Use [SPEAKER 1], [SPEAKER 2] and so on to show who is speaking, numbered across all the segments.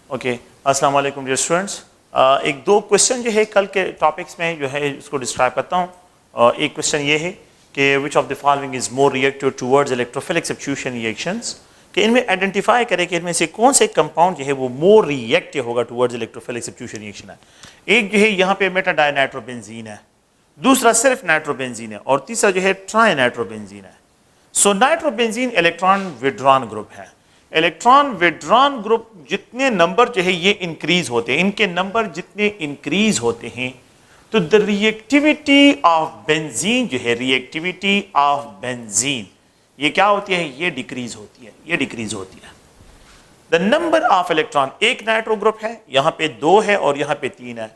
[SPEAKER 1] Okay, अस्सलाम वालेकुम dear students. एक दो क्वेश्चन जो है कल के टॉपिक्स में जो है उसको डिस्क्राइब करता हूँ। एक क्वेश्चन ये है कि which of the following is more reactive towards electrophilic substitution reactions, कि इनमें आइडेंटिफाई करें कि इनमें से कौन से कंपाउंड जो है वो मोर रिएक्टिव होगा टुवर्ड्स इलेक्ट्रोफिलिक सब्स्टिट्यूशन रिएक्शन है। एक जो है यहाँ पे मेटाडाइनाइट्रोबेंजीन है, दूसरा सिर्फ नाइट्रोबेंजीन है और तीसरा जो है ट्राइनाइट्रोबेंजीन है। सो नाइट्रोबेंजीन इलेक्ट्रॉन विड्रॉन ग्रुप है। इलेक्ट्रॉन विड्रॉन ग्रुप जितने नंबर जो है ये इंक्रीज होते हैं, इनके नंबर जितने इंक्रीज होते हैं तो द रिएक्टिविटी ऑफ बेंजीन जो है, रिएक्टिविटी ऑफ बेंजीन ये क्या होती है, ये डिक्रीज होती है, ये डिक्रीज होती है। द नंबर ऑफ इलेक्ट्रॉन, एक नाइट्रो ग्रुप है, यहां पे 2 है और यहां पे 3 है।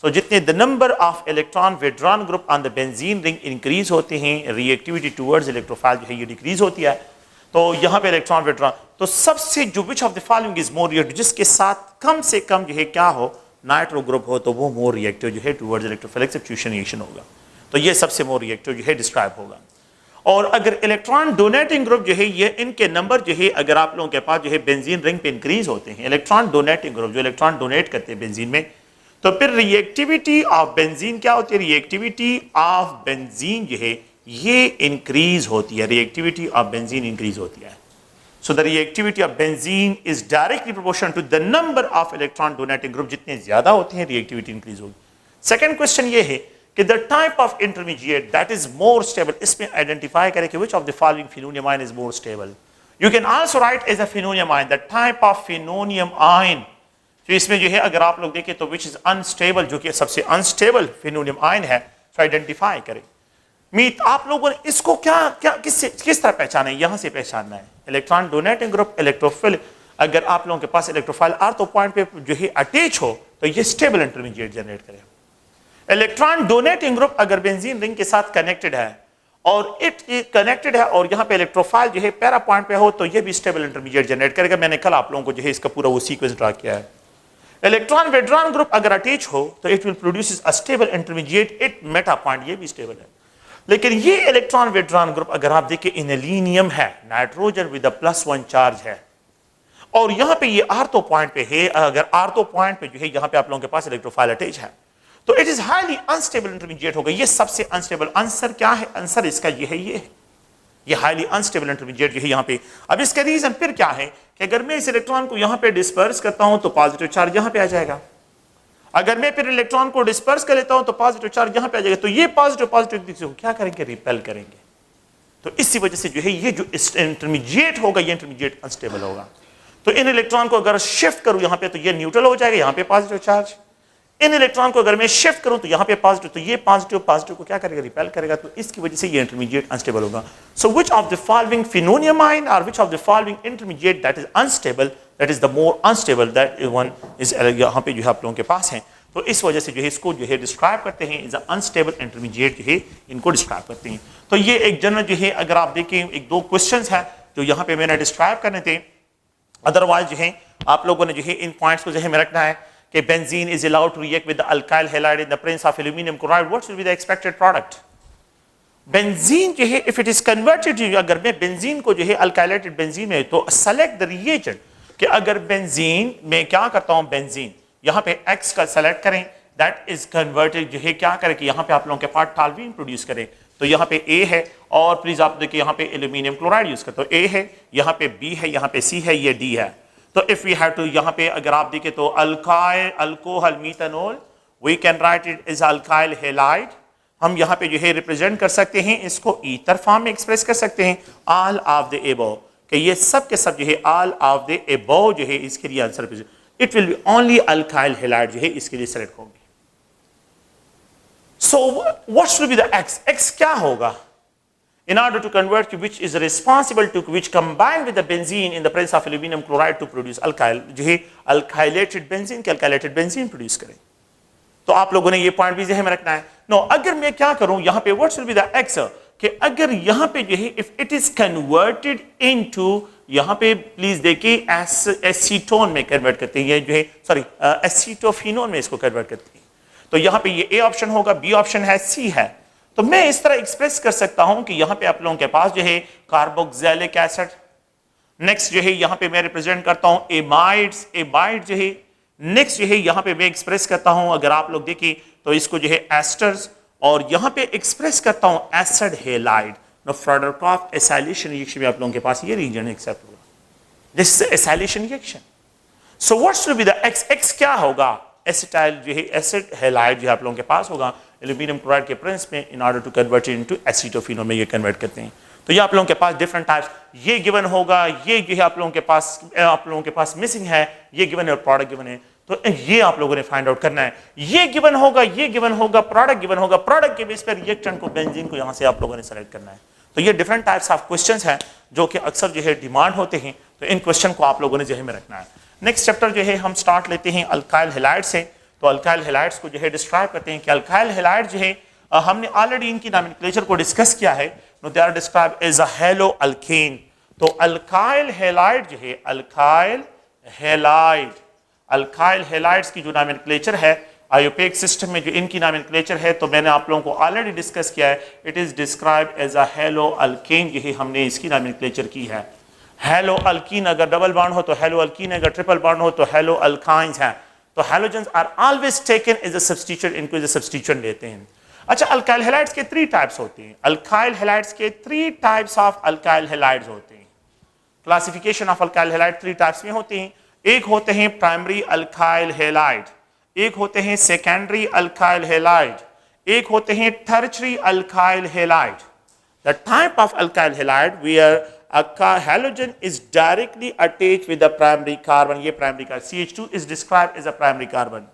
[SPEAKER 1] सो जितने the number of electron withdrawn group on the benzene ring increase होते हैं, रिएक्टिविटी टुवर्ड्स इलेक्ट्रोफाइल जो है ये डिक्रीज होती है। तो यहाँ पे इलेक्ट्रॉन विड्रॉन, तो सबसे जो which of the following is more reactive, जिसके साथ कम से कम जो है क्या हो, नाइट्रो ग्रुप हो, तो वो मोर रिएक्टिव जो है टुवर्ड्स इलेक्ट्रोफिलिक सब्स्टिट्यूशन रिएक्शन होगा। तो ये सबसे मोर रिएक्टिव जो है डिस्क्राइब होगा। और अगर इलेक्ट्रॉन डोनेटिंग ग्रुप जो है ये इनके नंबर जो है अगर आप लोगों के पास जो है बेंजीन रिंग पे इंक्रीज होते हैं, इलेक्ट्रॉन डोनेटिंग ग्रुप जो इलेक्ट्रॉन डोनेट करते हैं बेंजीन में, तो फिर रिएक्टिविटी ऑफ बेंजीन क्या होती है, रिएक्टिविटी ऑफ बेंजीन जो है ये इंक्रीज होती है, रिएक्टिविटी ऑफ बेंजीन इंक्रीज होती है। So the reactivity of benzene is directly proportional to the number of electron donating group, जितने ज्यादा होते हैं रिएक्टिविटी इंक्रीज होगी। सेकंड क्वेश्चन ये है कि the type of intermediate that is more stable, इसमें आइडेंटिफाई करें कि which of the following phenonium ion is more stable. You can also write as a phenonium ion the type of phenonium ion, तो इसमें जो है अगर आप लोग देखें तो which is unstable, जो कि सबसे अनस्टेबल phenonium ion है, तो आइडेंटिफाई करें। मीत आप लोगों ने इसको किस तरह पहचाना है, यहां से पहचानना है। इलेक्ट्रॉन डोनेटिंग ग्रुप इलेक्ट्रोफिल, अगर आप लोगों के पास इलेक्ट्रोफाइल आर्थो पॉइंट पे जो है अटैच हो तो ये स्टेबल इंटरमीडिएट जनरेट करेगा। इलेक्ट्रॉन डोनेटिंग ग्रुप अगर बेंजीन रिंग के साथ कनेक्टेड है और कनेक्टेड है और यहाँ पे इलेक्ट्रोफाइल जो है पैरा पॉइंट पे हो तो ये भी स्टेबल इंटरमीडिएट जनरेट करेगा। मैंने कल आप लोगों को जो है इसका पूरा वो सीक्वेंस ड्रा किया है। इलेक्ट्रॉन विड्रॉन ग्रुप अगर अटैच हो तो it will produce a stable intermediate at meta point, ये भी स्टेबल है। लेकिन ये इलेक्ट्रॉन विड्रॉन ग्रुप अगर आप देखें इनलिनियम है, नाइट्रोजन विद +1 चार्ज है और यहां पे ये आर्थो पॉइंट पे है, अगर आर्थो पॉइंट पे जो है यहां पे आप लोगों के पास इलेक्ट्रोफाइल अटैच है तो it is highly unstable intermediate होगा। ये सबसे अनस्टेबल आंसर क्या है, आंसर इसका ये है, ये हाईली अनस्टेबल इंटरमीडिएट जो है यहां पे। अब इसका रीजन फिर क्या है कि अगर मैं इस इलेक्ट्रॉन को यहां पे डिस्पर्स करता हूं तो पॉजिटिव चार्ज यहां पे आ जाएगा, अगर मैं फिर इलेक्ट्रॉन को डिस्पर्स कर लेता हूं तो पॉजिटिव चार्ज यहां पे आ जाएगा, तो ये पॉजिटिव क्या करेंगे, रिपेल करेंगे। तो इसी वजह से जो है ये जो इंटरमीडिएट होगा ये इंटरमीडिएट अनस्टेबल होगा। तो इन इलेक्ट्रॉन को अगर शिफ्ट करूं यहां पे तो ये न्यूट्रल हो जाएगा, यहां पे पॉजिटिव चार्ज। इन इलेक्ट्रॉन को अगर मैं शिफ्ट करूं तो यहां पे पॉजिटिव, तो ये पॉजिटिव को क्या करेगा, रिपेल करेगा। तो इसकी वजह से ये इंटरमीडिएट अनस्टेबल होगा। So which of the following phenonium ion और which of the following intermediate that is unstable, that is the more unstable, that one is यहां पे जो है आप लोगों के पास है। तो इस वजह से जो है इसको जो है डिस्क्राइब करते हैं इज अनस्टेबल इंटरमीडिएट जो है इनको डिस्क्राइब करते हैं। तो ये एक जनरल जो है अगर आप देखें एक दो क्वेश्चंस हैं जो यहाँ पे मैंने डिस्क्राइब करने थे। अदरवाइज जो है आप लोगों ने जो है इन पॉइंट्स को जहन में रखना है कि benzene is allowed to react with the alkyl halide in the presence of aluminium chloride, what should be the expected product. Benzene जो है इफ इट इज कन्वर्टेड, अगर मैं बेंजीन को जो है अल्काइलेटेड बेंजीन में, तो सेलेक्ट द रिएजेंट कि अगर बेंजीन में क्या करता हूं, बेंजीन यहां पे X का सेलेक्ट करें, दैट इज कन्वर्टेड जो है क्या करें कि यहां पे आप लोगों के पास टॉल्यूइन प्रोड्यूस करें। तो यहां पे A है और प्लीज आप देखिए यहां पे एल्यूमिनियम क्लोराइड यूज करते हो, A है, यहां पे B है, यहां पे C है, ये D है। तो इफ वी हैव टू यहां पे अगर आप देखें तो alkyl alcohol methanol, we can write it is alkyl halide. हम यहां पे जो है रिप्रेजेंट कर सकते हैं, इसको ईथर फॉर्म में एक्सप्रेस कर सकते हैं, ऑल ऑफ द एबव, कि ये सब के सब जो है ऑल ऑफ द एबव जो है इसके लिए answer it will be only alkyl halide जो है इसके लिए सेलेक्ट होंगे। So what should be the X, X क्या होगा in order to convert which is responsible to which combine with the benzene in the presence of aluminum chloride to produce alkyl, जो है alkylated benzene के alkylated benzene produce करें। तो आप लोगों ने ये पॉइंट भी जहन में रखना है। नो अगर मैं क्या करूं यहाँ पे what should be the x, कि अगर यहाँ पे जो है if it is converted into, यहाँ पे प्लीज देखिए एसीटोन में कन्वर्ट करते हैं, ये जो है सॉरी एसीटोफिनोन में इसको कन्वर्ट करते हैं। तो यहाँ पे ये ए ऑप्शन होगा, बी ऑप्शन है, सी है। तो मैं इस तरह एक्सप्रेस कर सकता हूं कि यहां पे आप लोगों के पास जो है कार्बोक्सिलिक एसिड, नेक्स्ट जो है यहाँ पे मैं रिप्रेजेंट करता हूँ एमाइड्स, एमाइड जो है। नेक्स्ट जो है यहाँ पे मैं एक्सप्रेस करता हूँ, अगर आप लोग देखें तो इसको जो है एस्टर्स, और यहाँ पे एक्सप्रेस करता हूँ acid halide. No Friedel Crafts acylation reaction में आप लोगों के पास ये रीजन एक्सेप्ट होगा, this is acylation reaction. So what's will be the X, X क्या होगा, एसिटाइल जो है एसिड हेलाइड जो आप लोगों के पास होगा एल्यूमिनियम क्लोराइड के प्रेजेंस में, in order to convert it into acetophenol में ये कन्वर्ट करते हैं। तो ये आप लोगों के पास डिफरेंट टाइप्स ये गिवन होगा, ये जो है आप लोगों के पास मिसिंग है, ये गिवन है और प्रोडक्ट गिवन है। तो ये आप लोगों ने फाइंड आउट करना है, ये गिवन होगा, ये गिवन होगा, प्रोडक्ट गिवन होगा, प्रोडक्ट के बेस पर रिएक्टेंट को बेंजीन को यहां से आप लोगों ने सेलेक्ट करना है। तो ये डिफरेंट टाइप्स ऑफ क्वेश्चंस हैं जो कि अक्सर जो है डिमांड होते हैं, तो इन क्वेश्चन को आप लोगों ने जहन में रखना है। नेक्स्ट चैप्टर जो है हम स्टार्ट लेते हैं अल्काइल हैलाइड से। तो अल्काइल हैलाइड्स को जो है डिस्क्राइब करते हैं कि अल्काइल हैलाइड जो है हमने ऑलरेडी इनकी नॉमेनक्लेचर को डिस्कस किया है। No they are described as a halo alkane. तो अल्काइल हैलाइड जो है, अल्काइल हैलाइड, अल्काइल हैलाइड्स की जो नॉमेनक्लेचर है आयोपेक सिस्टम में जो इनकी नॉमेनक्लेचर है, तो मैंने आप लोगों को ऑलरेडी डिस्कस किया है। It is described as a halo alkane, यही हमने इसकी नॉमेनक्लेचर की है। हेलो अल्कीन अगर डबल बॉन्ड हो तो हेलो अल्कीन, अगर ट्रिपल बॉन्ड हो तो हेलो अल्काइंस हैं। तो halogens are always taken as a substitute, इनको एज अ सब्स्टिट्यूट लेते हैं। अच्छा, अल्काइल हैलाइड्स के 3 टाइप्स होते हैं। अल्काइल हैलाइड्स के 3 टाइप्स ऑफ अल्काइल हैलाइड्स होते हैं। Classification of alkyl halide 3 types में होते हैं। एक होते हैं प्राइमरी अल्काइल हैलाइड, एक होते हैं सेकेंडरी अल्काइल हैलाइड, एक होते हैं tertiary alkyl halide. The type of alkyl halide where a halogen is directly attached with the primary carbon, ये primary carbon, CH2 is described as a primary carbon.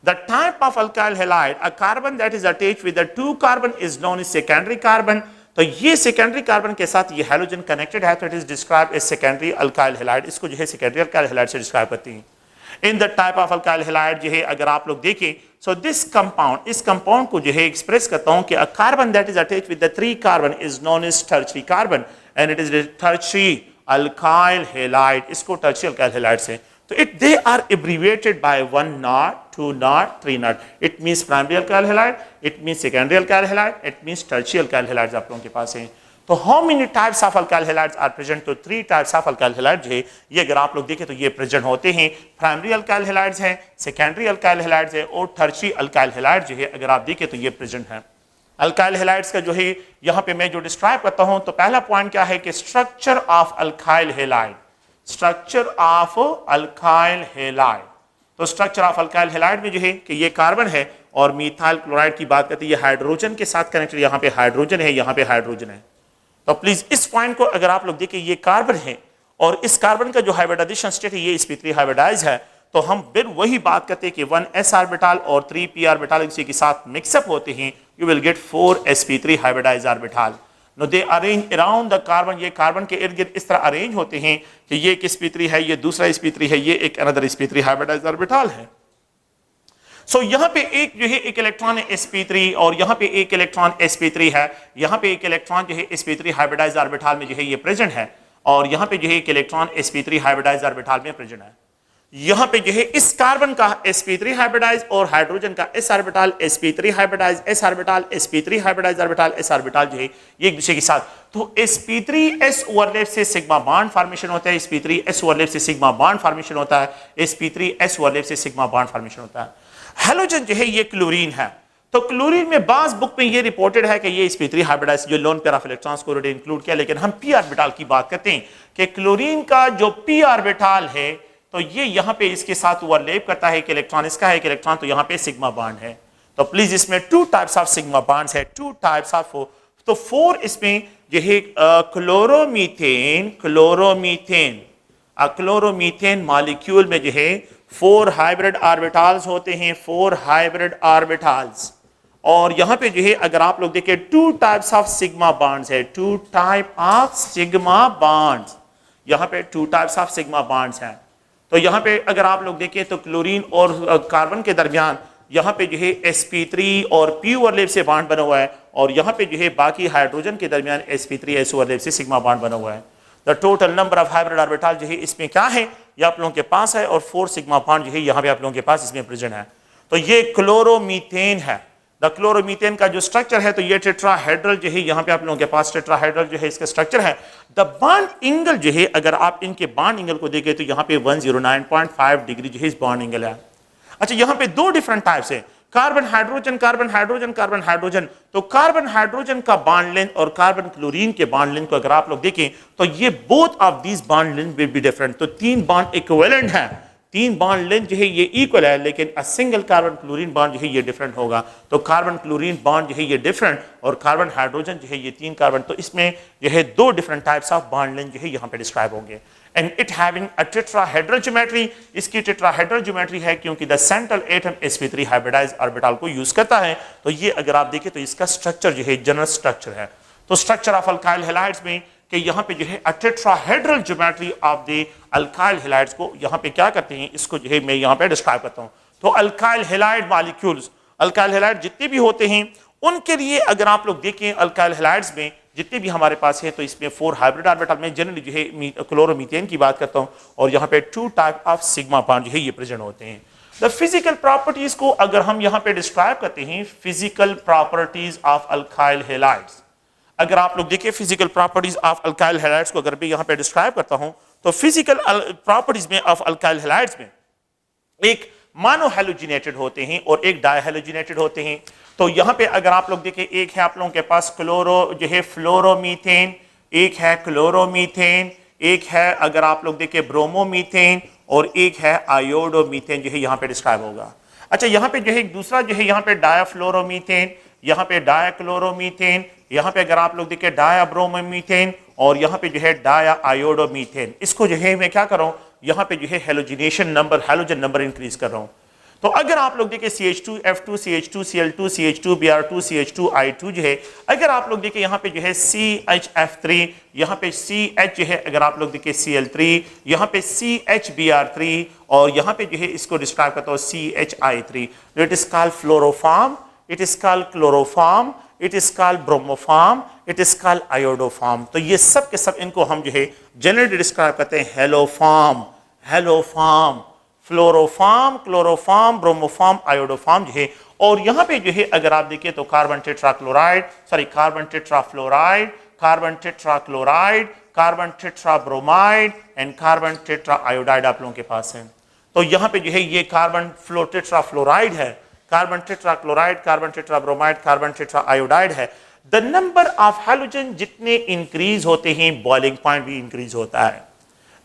[SPEAKER 1] The type of alkyl halide, a carbon that is attached with the 2 carbon is known as secondary carbon. तो ये secondary carbon के साथ ये halogen connected है, तो it is described as secondary alkyl halide। इसको जो है secondary alkyl halide से describe करती हैं। In the type of alkyl halide जो है अगर आप लोग देखें, so this compound, इस compound को जो है express करता हूँ कि a carbon that is attached with the 3 carbon is known as tertiary carbon and it is the tertiary alkyl halide। इसको tertiary alkyl halide से, तो they are abbreviated by 1 knot, 2 knot, 3 knot। It means primary alkyl halide, it means secondary alkyl halide, it means tertiary alkyl halides आप लोगों के पास हैं। तो how many types of alkyl halides are present? तो 3 types of alkyl halides है, ये अगर आप लोग देखें तो ये प्रेजेंट होते हैं। प्राइमरी alkyl halides है, सेकेंडरी alkyl halides है और टर्शियरी alkyl halides जो है अगर आप देखें तो ये प्रेजेंट है। अल्काइल हैलाइड्स का जो है यहाँ पे मैं जो डिस्क्राइब करता हूँ, तो पहला पॉइंट क्या है कि structure of alkyl halide, structure of alkyl halide. तो स्ट्रक्चर ऑफ अल्काइल हैलाइड में जो है कि ये कार्बन है और मिथाइल क्लोराइड की बात करते हैं, ये हाइड्रोजन के साथ कनेक्टेड, यहाँ पे हाइड्रोजन है, यहाँ पे हाइड्रोजन है। तो प्लीज इस पॉइंट को अगर आप लोग देखें, ये कार्बन है और इस कार्बन का जो हाइब्रिडाइजेशन स्टेट है ये sp3 हाइब्रिडाइज है। तो हम फिर वही बात करते हैं कि 1s ऑर्बिटल और 3p ऑर्बिटल इसी के साथ मिक्सअप होते हैं, you will get 4 sp3 hybridized orbital. Now they arrange around the carbon, ये कार्बन के इर्द गिर्द इस तरह अरेंज होते हैं कि ये एक sp3 है, ये दूसरा sp3 है, ये एक अनदर sp3 hybridized orbital है। सो यहाँ पे एक जो है एक इलेक्ट्रॉन है sp3 और यहाँ पे एक इलेक्ट्रॉन sp3 है, यहाँ पे एक इलेक्ट्रॉन जो है sp3 हाइब्रिडाइज्ड ऑर्बिटल में जो है ये प्रेजेंट है और यहाँ पे जो है एक इलेक्ट्रॉन sp3 हाइब्रिडाइज्ड ऑर्बिटल में प्रेजेंट है। यहाँ पे जो है इस कार्बन का sp3 हाइब्रिडाइज और हाइड्रोजन का s orbital sp3 hybridize s orbital sp3 hybridize orbital s orbital जो है ये एक दूसरे के साथ, तो sp3s ओवरलैप से सिग्मा बॉन्ड फॉर्मेशन होता है, sp3s ओवरलैप से सिग्मा बॉन्ड फॉर्मेशन होता है, sp3s ओवरलैप से सिग्मा बॉन्ड फॉर्मेशन होता है। हैलोजन जो है ये क्लोरीन है, तो क्लोरीन में बाज बुक में ये रिपोर्टेड है कि ये sp3 हाइब्रिडाइज जो लोन पेयर ऑफ इलेक्ट्रॉन्स को ऑलरेडी इंक्लूड किया, लेकिन हम p ऑर्बिटल की बात करते हैं कि क्लोरीन का जो p ऑर्बिटल है तो ये यहाँ पे इसके साथ ओवरलैप करता है कि इलेक्ट्रॉन इसका है कि इलेक्ट्रॉन, तो यहाँ पे सिग्मा बॉन्ड है। तो प्लीज इसमें 2 टाइप्स ऑफ सिग्मा बॉन्ड्स है, 2 टाइप्स ऑफ, तो 4 इसमें जो है क्लोरोमीथेन, क्लोरोमीथेन, क्लोरोमीथेन मॉलिक्यूल में जो है 4 हाइब्रिड ऑर्बिटल्स होते हैं, 4 हाइब्रिड ऑर्बिटल्स। और यहाँ पे जो है अगर आप लोग देखें 2 टाइप्स ऑफ सिग्मा बॉन्ड्स है, 2 टाइप ऑफ सिग्मा बॉन्ड्स, यहाँ पे 2 टाइप्स ऑफ सिग्मा बॉन्ड्स हैं। तो यहाँ पे अगर आप लोग देखें तो क्लोरीन और कार्बन के दरमियान यहाँ पे जो है sp3 और p ओवरलैप से बॉन्ड बना हुआ है और यहाँ पे जो है बाकी हाइड्रोजन के दरमियान sp3s ओवरलैप से सिग्मा बॉन्ड बना हुआ है। The total number of hybrid orbital जो है इसमें क्या है ये आप लोगों के पास है और 4 सिग्मा बॉन्ड जो है यहाँ पे आप लोगों के पास इसमें प्रेजेंट है। तो ये क्लोरोमीथेन है, द क्लोरोमीथेन का जो स्ट्रक्चर है, तो ये टेट्राहेड्रल जो है, यहाँ पे आप लोगों के पास टेट्राहेड्रल जो है इसका स्ट्रक्चर है। द बॉन्ड एंगल जो है, अगर आप इनके बॉन्ड एंगल को देखें तो यहाँ पे 109.5 डिग्री जो है इस बॉन्ड एंगल है। अच्छा, यहाँ पे दो डिफरेंट टाइप्स है, carbon hydrogen, carbon hydrogen, carbon hydrogen. तो कार्बन हाइड्रोजन का बॉन्ड लेंथ और कार्बन क्लोरीन के बॉन्ड लेंथ को अगर आप लोग देखें तो ये both of these bond length will be different. तो तीन बॉन्ड इक्विवेलेंट है, तीन बॉन्ड लेंथ जो है ये इक्वल है, लेकिन a single carbon chlorine bond जो है ये डिफरेंट होगा। तो कार्बन क्लोरीन बॉन्ड जो है ये डिफरेंट और कार्बन हाइड्रोजन जो है ये तीन कार्बन। तो इसमें जो है दो different types of bond length जो है यहाँ पे डिस्क्राइब होंगे। And it having a tetrahedral geometry, इसकी टेट्राहेड्रल ज्योमेट्री है क्योंकि the central atom sp3 hybridised orbital को यूज करता है। तो ये अगर आप देखें तो इसका स्ट्रक्चर जो है जनरल स्ट्रक्चर है। तो स्ट्रक्चर ऑफ अल्काइल हैलाइड्स में कि यहाँ पे जो है अ tetrahedral geometry of the alkyl halides को यहाँ पे क्या करते हैं, इसको जो है मैं यहाँ पे डिस्क्राइब करता हूँ। तो alkyl halide molecules, alkyl halide जितने भी होते हैं उनके लिए अगर आप लोग देखें अल्काइल हैलाइड्स में जितने भी हमारे पास है, तो इसमें 4 हाइब्रिड ऑर्बिटल में जनरली जो है क्लोरोमीथेन की बात करता हूँ, और यहाँ पे 2 टाइप ऑफ सिग्मा बॉन्ड जो है ये प्रेजेंट होते हैं। द फिजिकल प्रॉपर्टीज को अगर हम यहाँ पे डिस्क्राइब करते हैं, physical properties of alkyl halides, अगर आप लोग देखिए physical properties of alkyl halides को अगर मैं यहाँ पे डिस्क्राइब करता हूँ, तो फिजिकल प्रॉपर्टीज में ऑफ अल्काइल हैलाइड्स में एक मोनोहैलोजिनेटेड होते हैं और एक डायहैलोजिनेटेड होते हैं। तो यहाँ पे अगर आप लोग देखें, एक है आप लोगों के पास क्लोरो जो है फ्लोरोमीथेन, एक है क्लोरोमीथेन, एक है अगर आप लोग देखें ब्रोमोमीथेन, और एक है आयोडोमीथेन जो है यहाँ पे डिस्क्राइब होगा। अच्छा, यहाँ पे जो है एक दूसरा जो है यहाँ पे डायाफ्लोरोमीथेन, यहाँ पे डायाक्लोरोमीथेन, यहाँ पे अगर आप लोग देखें डायाब्रोमोमीथेन, और यहाँ पे जो है डाया आयोडोमीथेन। इसको जो है मैं क्या कर रहा हूँ, यहाँ पे जो है halogenation number, halogen number increase कर रहा हूँ। तो अगर आप लोग देखें CH2, F2, CH2, Cl2, CH2, Br2, CH2, I2 जो है, अगर आप लोग देखें यहाँ पे जो है CHF3, यहाँ पे CH जो है अगर आप लोग देखें Cl3, यहाँ पे CHBr3, और यहाँ पे जो है इसको डिस्क्राइब करता हूँ CHI3। It is called fluoroform, it is called chloroform, it is called bromoform, it is called iodoform. तो ये सब के सब इनको हम जो है जनरली डिस्क्राइब करते हैं haloform, haloform, fluoroform, chloroform, bromoform, iodoform जो है। और यहाँ पे जो है अगर आप देखिए तो carbon tetrachloride, sorry carbon tetrafluoride, carbon tetrachloride, carbon tetrabromide and carbon tetraiodide आप लोगों के पास है। तो यहाँ पे जो है ये कार्बन टेट्राफ्लोराइड है, कार्बन टेट्राक्लोराइड, कार्बन टेट्राब्रोमाइड, कार्बन टेट्राआयोडाइड है। द नंबर ऑफ हैलोजन जितने इंक्रीज होते हैं बॉइलिंग पॉइंट भी इंक्रीज होता है।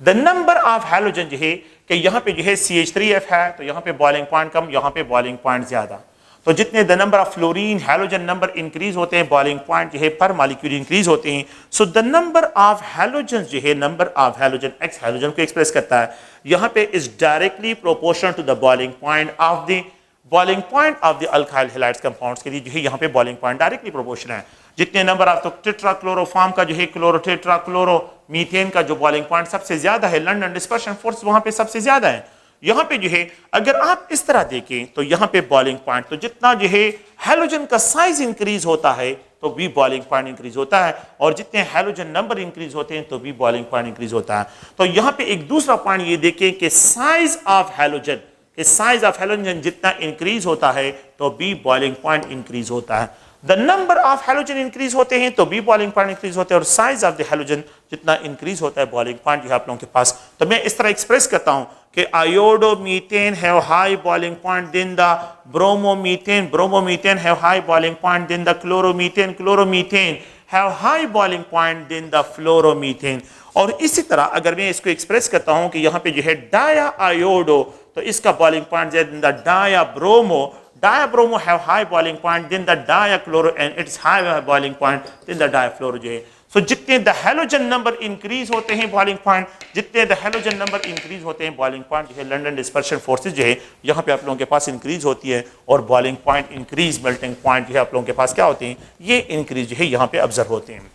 [SPEAKER 1] द नंबर ऑफ हैलोजन जो है कि यहाँ पे जो है CH3F है, तो यहाँ पे बॉइलिंग पॉइंट कम, यहाँ पे बॉइलिंग पॉइंट ज्यादा। तो जितने the number of fluorine halogen number increase होते हैं, बॉइलिंग पॉइंट जो है पर मॉलिक्यूल इंक्रीज होते हैं। So the number of halogen जो है, number of halogen X halogen को एक्सप्रेस करता है, यहाँ पे is directly proportional to the boiling point of the alkyl halides compounds के लिए जो है यहाँ पे बॉइलिंग पॉइंट डायरेक्टली प्रोपोर्शनल है। जितने नंबर ऑफ, तो टेट्राक्लोरोफॉर्म का जो है टेट्राक्लोरोमीथेन का जो बॉइलिंग पॉइंट सबसे ज्यादा है, लंडन डिस्पर्शन फोर्स वहां पे सबसे ज्यादा है। यहाँ पे जो है अगर आप इस तरह देखें तो यहाँ पे बॉइलिंग पॉइंट, तो जितना जो है हैलोजन का साइज इंक्रीज होता है तो भी बॉइलिंग पॉइंट इंक्रीज होता है, और जितने हैलोजन नंबर इंक्रीज होते हैं तो भी बॉइलिंग पॉइंट इंक्रीज होता है। तो यहाँ पे एक दूसरा पॉइंट ये देखें कि साइज ऑफ हैलोजन, जितना इंक्रीज होता है तो भी बॉइलिंग पॉइंट इंक्रीज होता है। The number of halogen increase होते हैं तो भी बॉइलिंग पॉइंट इंक्रीज होते हैं, और साइज ऑफ द हैलोजन जितना इंक्रीज होता है बॉइलिंग पॉइंट जो है आप लोगों के पास। तो मैं इस तरह एक्सप्रेस करता हूं कि iodomethane have high boiling point then the bromomethane, bromomethane have high boiling point then the chloromethane, chloromethane have high boiling point then the fluoromethane. और इसी तरह अगर मैं इसको एक्सप्रेस करता हूं कि यहाँ पे जो है डाया आयोडो, तो इसका boiling point then the dibromo, diabromo have high boiling point, then the diachloro and its high boiling point, then the diafluoro जो है। So जितने the halogen number increase होते हैं boiling point, जितने the halogen number increase होते हैं boiling point जो है, London dispersion forces जो है यहाँ पे आप लोगों के पास increase होती है, और boiling point increase melting point जो है आप लोगों के पास क्या होते हैं, ये increase जो है यहाँ पे observe होते हैं।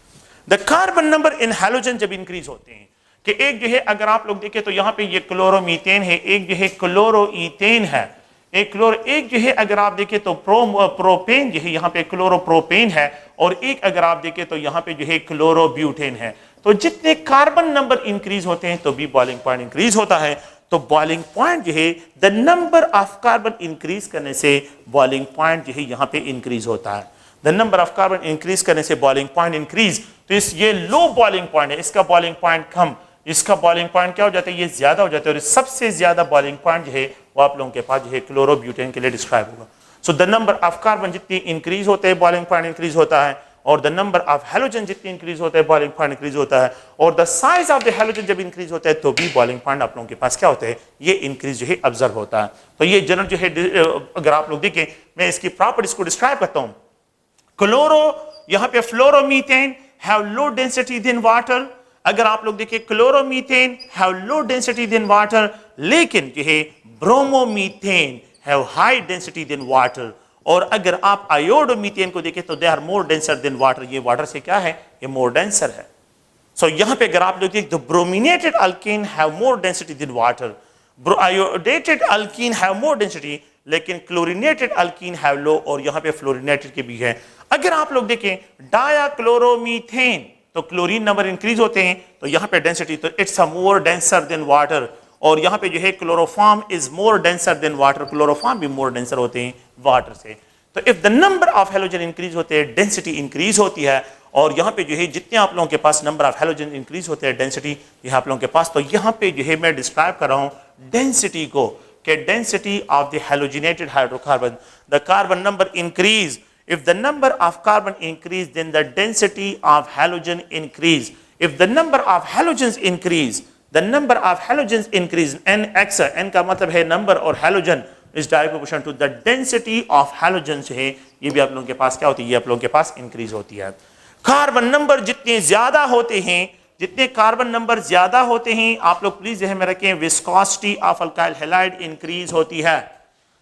[SPEAKER 1] The carbon number in halogen जब increase होते हैं कि एक जो है अगर आप लोग देखें तो यहाँ पे ये क्लोरोमीथेन है, एक जो है क्लोरोईथेन है, एक जो है अगर आप देखें तो प्रोपेन जो है यहाँ पे क्लोरोप्रोपेन है, और एक अगर आप देखें तो यहाँ पे जो है क्लोरोब्यूटेन है। तो जितने कार्बन नंबर इंक्रीज होते हैं तो भी बॉइलिंग पॉइंट इंक्रीज होता है। तो बॉइलिंग पॉइंट जो है the number of carbon increase करने से बॉइलिंग पॉइंट जो है यहाँ पे इंक्रीज होता है। The number of carbon increase करने से बॉइलिंग पॉइंट इंक्रीज, तो इस ये लो बॉइलिंग पॉइंट है, इसका बॉइलिंग पॉइंट कम, इसका बॉइलिंग पॉइंट क्या हो जाता है, ये ज्यादा हो जाता है। और सबसे ज्यादा बॉइलिंग पॉइंट जो है वो आप लोगों के पास जो है क्लोरोब्यूटेन के लिए डिस्क्राइब होगा। सो द नंबर ऑफ कार्बन जितनी इंक्रीज होते हैं बॉइलिंग पॉइंट इंक्रीज होता है, और द नंबर ऑफ हैलोजन जितनी इंक्रीज होता है बॉइलिंग पॉइंट इंक्रीज होता है, और the size of the halogen जब इंक्रीज होता है तो भी बॉइलिंग पॉइंट आप लोगों के पास क्या होता है, ये इंक्रीज जो है ऑब्जर्व होता है। तो ये जनरल जो है अगर आप लोग देखें, मैं इसकी प्रॉपर्टीज को डिस्क्राइब करता हूं। क्लोरो, यहां पे fluoromethane have low density than water. अगर आप लोग देखिए chloromethane have low density than water, लेकिन जो है bromomethane have high density than water. और अगर आप आयोडोमीथेन को देखें तो they are more denser than water, ये वाटर से क्या है, ये मोर डेंसर है। सो यहां पे अगर आप लोग देखें तो brominated alkene have more density than water, iodated alkene have more density, लेकिन क्लोरीनेटेड अल्कीन हैव लो, और यहां पे फ्लोरीनेटेड के भी है। अगर आप लोग देखें डायाक्लोरोमीथेन, तो क्लोरीन नंबर इंक्रीज होते हैं, तो यहां पे डेंसिटी, तो it's a more denser than water. और यहां पे जो है chloroform is more denser than water, chloroform भी मोर डेंसर होते हैं वाटर से। तो if the number of halogen increase होते हैं डेंसिटी इंक्रीज होती है, और यहां पे जो है जितने आप लोगों के पास नंबर ऑफ हैलोजन इंक्रीज होते हैं डेंसिटी यहां आप लोगों के पास, तो यहां पे जो है मैं डिस्क्राइब कर रहा हूं डेंसिटी को, कि density of the halogenated hydrocarbon, the carbon number increase, if the number of carbon increase then the density of halogen increase, if the number of halogens increase, the number of halogens increase, nx, n का मतलब है number, और halogen is direct proportional to the density of halogens है, ये भी आप लोगों के पास क्या होती है, ये आप लोगों के पास इंक्रीज होती है। कार्बन नंबर जितने ज्यादा होते हैं, जितने कार्बन नंबर ज्यादा होते हैं, आप लोग प्लीज ध्यान में रखें, viscosity of alkyl halide increase होती है।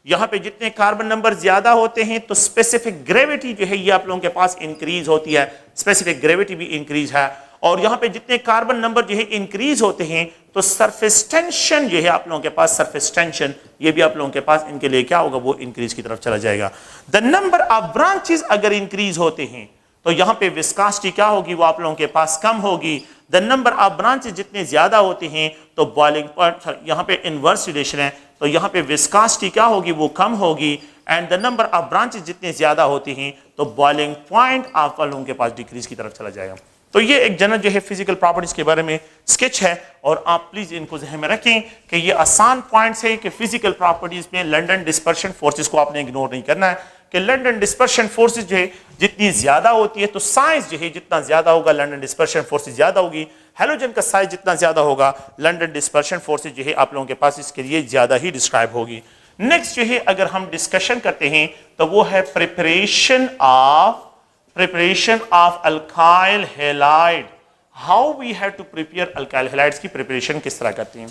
[SPEAKER 1] यहां पे जितने कार्बन नंबर ज्यादा होते हैं तो स्पेसिफिक ग्रेविटी जो है ये आप लोगों के पास इंक्रीज होती है, स्पेसिफिक ग्रेविटी भी इंक्रीज है। और यहां पे जितने कार्बन नंबर जो है इंक्रीज होते हैं तो सरफेस टेंशन जो है आप लोगों के पास, सरफेस टेंशन ये भी आप लोगों के पास इनके लिए क्या होगा, वो इंक्रीज की तरफ चला जाएगा। द नंबर ऑफ ब्रांचेस अगर इंक्रीज होते हैं तो यहां पे विस्कोसिटी क्या होगी, वो आप लोगों के पास कम होगी। द नंबर ऑफ ब्रांचेस जितने ज्यादा होते हैं तो बॉइलिंग पॉइंट, यहां पे इनवर्स रिलेशन है, तो यहां पे विस्कोसिटी क्या होगी, वो कम होगी। And the number of branches जितने ज्यादा होती हैं तो बॉइलिंग पॉइंट आप लोगों के पास डिक्रीज की तरफ चला जाएगा। तो ये एक जनरल जो है फिजिकल प्रॉपर्टीज के बारे में स्केच है, और आप प्लीज इनको ध्यान में रखें कि ये आसान पॉइंट्स है कि फिजिकल प्रॉपर्टीज में लंडन डिस्पर्शन फोर्सेस को आपने इग्नोर नहीं करना है, कि लंडन डिस्पर्शन फोर्सेस जो है जितनी ज्यादा होती है तो साइज जो है जितना ज्यादा होगा लंडन डिस्पर्शन फोर्सेस ज्यादा होगी, हैलोजन का साइज जितना ज्यादा होगा लंडन डिस्पर्शन फोर्सेस जो है आप लोगों के पास इसके लिए ज्यादा ही डिस्क्राइब होगी। नेक्स्ट जो है अगर हम डिस्कशन करते हैं तो वो है preparation of alkyl halide, how we have to prepare alkyl halides की प्रिपरेशन किस तरह करते हैं।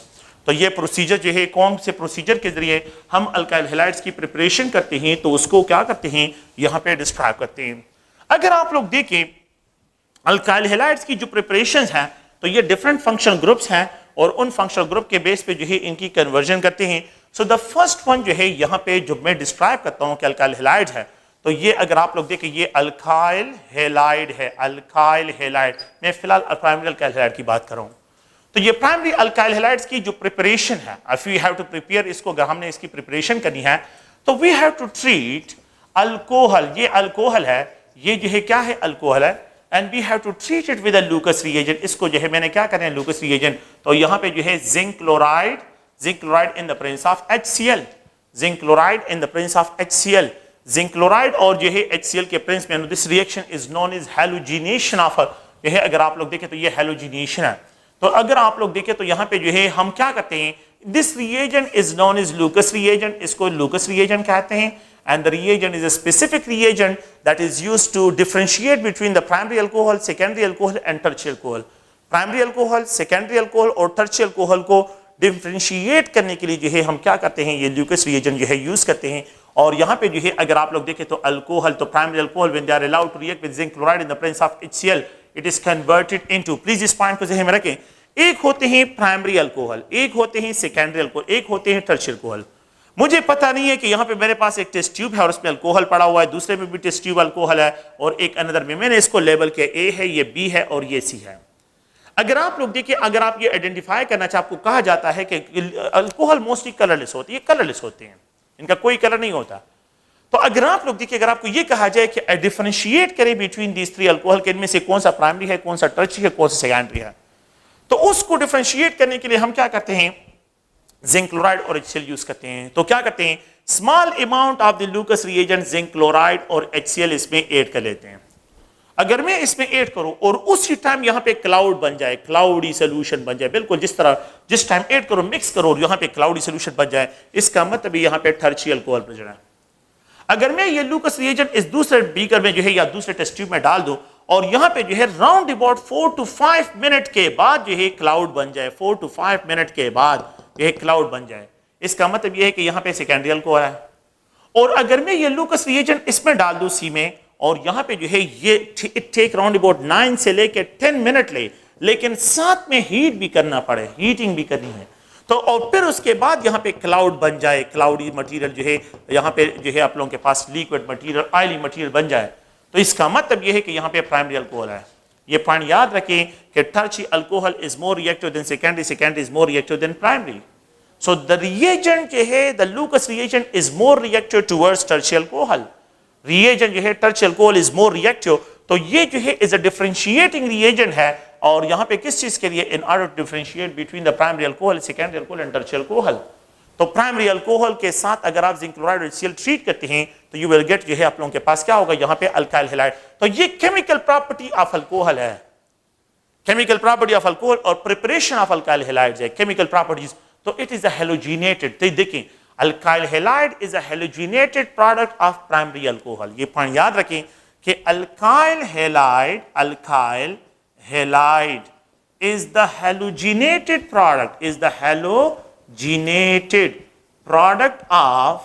[SPEAKER 1] तो ये प्रोसीजर जो है कौन से प्रोसीजर के जरिए हम अल्काइल हैलाइड्स की प्रिपरेशन करते हैं, तो उसको क्या करते हैं यहाँ पे डिस्क्राइब करते हैं। अगर आप लोग देखें अल्काइल हैलाइड्स की जो प्रिपरेशन है तो ये डिफरेंट फंक्शनल ग्रुप्स हैं, और उन फंक्शनल ग्रुप के बेस पे जो है इनकी कन्वर्जन करते हैं। सो द फर्स्ट वन जो है यहाँ पे जो मैं डिस्क्राइब करता हूँ कि अल्काइल हैलाइड है, तो ये अगर आप लोग देखें ये अल्काइल हैलाइड है, अल्काइल हैलाइड। मैं फिलहाल प्राइमरी अल्काइल हैलाइड की बात कर रहा हूँ। तो ये प्राइमरी अल्काइल हैलाइड्स की जो प्रिपरेशन है, if we have to prepare इसको, अगर हमने इसकी प्रिपरेशन करनी है तो we have to treat alcohol, ये अल्कोहल है, ये जो है क्या है, अल्कोहल है, and we have to treat it with a Lucas reagent. इसको जो है मैंने क्या करना है, लूकस रिएजेंट। तो यहाँ पे जो है zinc chloride in the presence of HCl, zinc chloride in the presence of HCl, zinc chloride और जो है HCl के प्रेजेंस में this reaction is known as halogenation of, जो है अगर आप लोग देखें तो ये हैलोजिनेशन है। तो अगर आप लोग देखें तो यहाँ पे जो है हम क्या करते हैं, this reagent is known as Lucas reagent, इसको लूकस रिएजेंट कहते हैं। And the reagent is a specific reagent that is used to differentiate between the primary alcohol, secondary alcohol and tertiary alcohol. Primary alcohol, secondary alcohol और tertiary alcohol को differentiate करने के लिए जो है हम क्या करते हैं, ये leucus reagent जो है use करते हैं। और यहाँ पे जो है अगर आप लोग देखें तो alcohol, तो primary alcohol when they are allowed to react with zinc chloride in the presence of HCl, it is converted into, please इस पॉइंट को ध्यान में रखें, एक होते हैं प्राइमरी अल्कोहल, एक होते हैं सेकेंडरी अल्कोहल, एक होते हैं टर्शियरी अल्कोहल। मुझे पता नहीं है कि यहाँ पे मेरे पास एक टेस्ट ट्यूब है और उसमें अल्कोहल पड़ा हुआ है, दूसरे में भी टेस्ट ट्यूब अल्कोहल है, और एक अनदर में मैंने इसको लेबल किया, ए है, ये बी है और ये सी है। अगर आप लोग देखिए, अगर आप ये आइडेंटिफाई करना चाहे, आपको कहा जाता है कि अल्कोहल मोस्टली कलरलेस होती है, कलरलेस होते हैं, इनका कोई कलर नहीं होता। तो अगर आप लोग देखिए, अगर आपको ये कहा जाए कि डिफरेंशिएट करें बिटवीन दीज थ्री अल्कोहल के, इनमें से कौन सा प्राइमरी है, कौन सा टर्शियरी है, कौन सा सेकेंडरी है, तो उसको डिफरेंशिएट करने के लिए हम क्या करते हैं, जिंक क्लोराइड और HCl यूज करते हैं। तो क्या करते हैं, small amount of the Lucas reagent zinc chloride और HCl इसमें ऐड कर लेते हैं। अगर मैं इसमें ऐड करूं और उसी टाइम यहां पे क्लाउड बन जाए, क्लाउडी सोल्यूशन बन जाए, बिल्कुल जिस तरह जिस टाइम ऐड करो मिक्स करो और यहां पे क्लाउडी सोल्यूशन बन जाए, इसका मतलब यहां पे टर्शियरी अल्कोहल प्रेजेंट है। अगर मैं ये लूकस रिएजेंट इस दूसरे बीकर में जो है या दूसरे टेस्ट ट्यूब में डाल दूं और यहां पे जो है राउंड अबाउट 4 to 5 मिनट के बाद जो है क्लाउड बन जाए, 4 to 5 मिनट के बाद ये क्लाउड बन जाए, इसका मतलब ये है कि यहां पे सेकेंडरी अल्कोहल है। और अगर मैं ये लूकस रिएजेंट इसमें डाल दूं सी में और यहां पे जो है ये टेक राउंड अबाउट 9 से लेके 10 मिनट लेकिन साथ में हीट भी करना पड़े, हीटिंग भी करनी है, तो और फिर उसके बाद यहां पे क्लाउड बन जाए, क्लाउडी मटेरियल जो है यहां पे जो है आप लोगों के पास लिक्विड मटेरियल, ऑयली मटेरियल बन जाए, तो इसका मतलब यह है कि यहां पे प्राइमरी अल्कोहल है। ये पॉइंट याद रखें कि tertiary alcohol is more reactive then secondary, secondary is more reactive then primary. So the reagent जो है, the Lucas reagent is more reactive towards tertiary alcohol. Reagent जो है tertiary alcohol is more reactive, तो ये जो है is a differentiating reagent है। और यहां पे किस चीज के लिए, in order to differentiate between the primary alcohol, secondary alcohol and tertiary alcohol. तो प्राइमरी अल्कोहल के साथ अगर आप जिंक क्लोराइड और HCl ट्रीट करते हैं तो यू विल गेट जो है आप लोगों के पास क्या होगा, यहां पे अल्काइल हैलाइड। तो ये केमिकल प्रॉपर्टी ऑफ अल्कोहल है, केमिकल प्रॉपर्टी ऑफ अल्कोहल और प्रिपरेशन ऑफ अल्काइल हैलाइड्स है, केमिकल प्रॉपर्टीज। तो इट इज अ हैलोजिनेटेड, तो देखें alkyl halide is a halogenated product of primary alcohol. ये पॉइंट याद रखें कि alkyl halide is the halogenated product, is the halogenated product of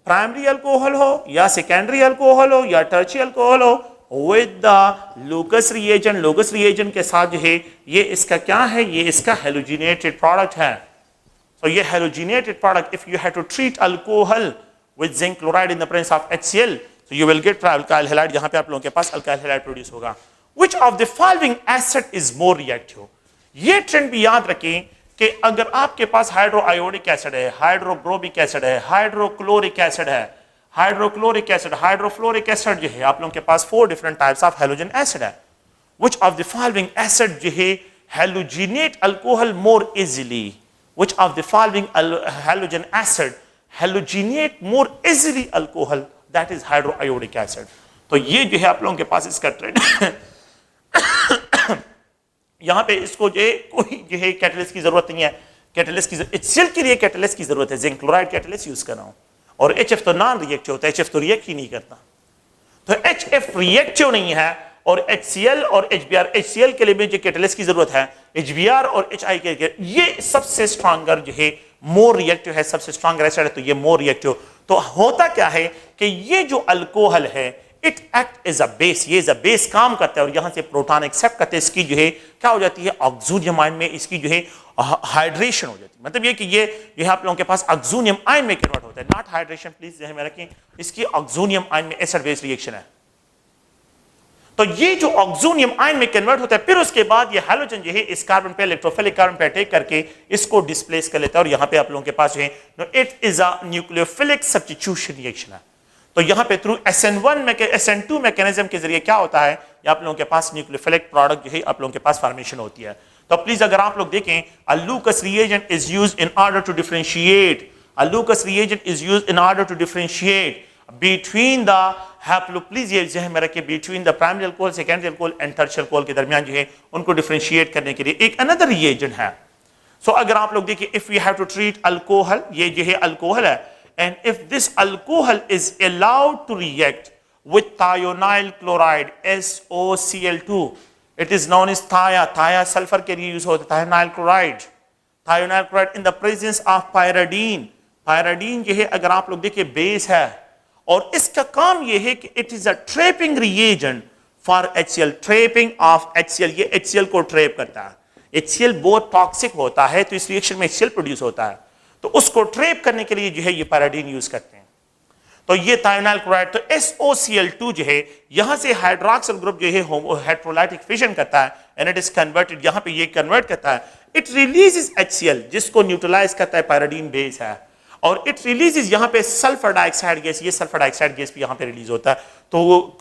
[SPEAKER 1] primary alcohol हो या secondary alcohol हो या tertiary alcohol हो, with the Lucas reagent, Lucas reagent के साथ जो है ये इसका क्या है, ये इसका halogenated product है। So ये halogenated product, if you have to treat alcohol with zinc chloride in the presence of HCl, so you will get alkyl halide, यहाँ पे आप लोगों के पास alkyl halide produce होगा। Which of the following acid is more reactive? ये trend भी याद रखें कि अगर आपके पास हाइड्रोआयोडिक एसिड है, हाइड्रोब्रोमिक एसिड है, हाइड्रोक्लोरिक एसिड है, हाइड्रोक्लोरिक एसिड, हाइड्रोफ्लोरिक एसिड जो है आप लोगों के पास 4 different types of halogen acid है। Which of the following acid जो है halogenate alcohol more easily? Which of the following halogen acid halogenate more easily alcohol? That is hydroiodic acid. तो ये जो है आप लोगों के पास इसका ट्रेंड यहां पे इसको जो है कोई जो है कैटलिस्ट की जरूरत नहीं है, कैटलिस्ट की HCl के लिए कैटलिस्ट की जरूरत है, जिंक क्लोराइड कैटलिस्ट यूज कर रहा हूं। और HF तो नॉन रिएक्टिव होता है, HF तो रिएक्ट ही नहीं करता, तो HF रिएक्टिव नहीं है और HCl और HBr, HCl के लिए भी जो कैटलिस्ट की जरूरत है, HBr और HI के लिए ये सबसे स्ट्रॉन्गर जो है मोर रिएक्टिव है, सबसे स्ट्रॉन्गर एसिड है, तो ये मोर रिएक्टिव। तो होता क्या है कि ये जो अल्कोहल है it act as a base, ये एज अ बेस काम करता है और यहां से प्रोटॉन एक्सेप्ट करते हैं, इसकी जो है क्या हो जाती है, ऑक्सीजन आयन में इसकी जो है हाइड्रेशन हो जाती है। मतलब ये कि ये आप लोगों के पास ऑक्सीजन आयन में कन्वर्ट होता है, नॉट हाइड्रेशन, प्लीज ध्यान में रखें, इसकी ऑक्सीजन आयन में एसिड बेस रिएक्शन है। तो ये जो ऑक्सीजन आयन में कन्वर्ट होता है, फिर उसके बाद ये हैलोजन जो है इस कार्बन पे इलेक्ट्रोफिलिक कार्बन पे अटैक करके इसको डिस्प्लेस कर लेता है और यहां पे आप लोगों के पास जो है it is a nucleophilic substitution reaction है। तो यहां पे थ्रू SN2 मैकेनिज्म के जरिए क्या होता है, आप लोगों के पास न्यूक्लियोफिलिक प्रोडक्ट जो है आप लोगों के पास फॉर्मेशन होती है। तो प्लीज अगर आप लोग देखें, a Lucas reagent is used in order to differentiate, a Lucas reagent is used in order to differentiate between the haplo, please ये जहन में रखिए, between the primary alcohol, secondary alcohol and tertiary alcohol के दरमियान जो है उनको differentiate करने के लिए एक अनदर रिएजेंट है। सो अगर आप लोग देखिए, if we have to treat alcohol, ये जो है अल्कोहल है, and if this alcohol is allowed to react with thionyl chloride SOCl2, it is known as thia sulfur के लिए यूज होता है thionyl chloride in the presence of pyridine। pyridine जो है अगर आप लोग देखिए बेस है और इसका काम ये है कि it is a trapping reagent for HCl, trapping of HCl, ये HCl को ट्रैप करता है। HCl बहुत टॉक्सिक होता है तो इस रिएक्शन में HCl प्रोड्यूस होता है, तो उसको ट्रैप करने के लिए जो है ये पैराडीन यूज करते हैं। तो ये थायोनाइल क्लोराइड, तो SOCl2 जो है यहां से हाइड्रोक्सिल ग्रुप जो है हेटेरोलाइटिक फिशन करता है एंड इट इज कन्वर्टेड, यहां पे ये कन्वर्ट करता है, इट रिलीजेस HCl जिसको न्यूट्रलाइज करता है, पायरिडीन बेस है, और इट रिलीजेस यहां पे सल्फर डाइऑक्साइड गैस, ये सल्फर डाइऑक्साइड गैस भी यहां पे रिलीज होता है। तो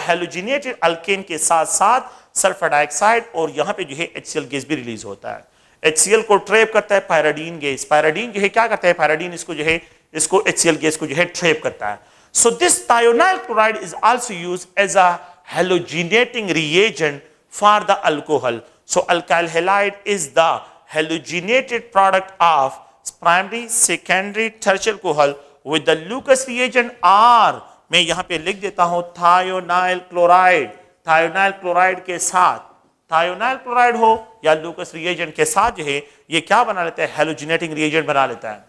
[SPEAKER 1] हेलोजिनेटेड अल्केन के साथ साथ सल्फर डाइऑक्साइड और यहां पे जो है HCl गैस भी रिलीज होता है। HCl को ट्रैप करता है पायरिडीन गैस, पायरिडीन जो है क्या करता है, पायरिडीन इसको जो है इसको HCl गैस को जो है ट्रैप करता है। So this thionyl chloride is also used as a halogenating reagent for the alcohol. So alkyl halide is the halogenated product of primary, secondary, tertiary alcohol with the Lucas reagent R, मैं यहां पे लिख देता हूं thionyl chloride, thionyl chloride के साथ, thionyl chloride हो या लूकस रिएजेंट के साथ जो है ये क्या बना लेता है, हेलोजिनेटिंग रिएजेंट बना लेता है।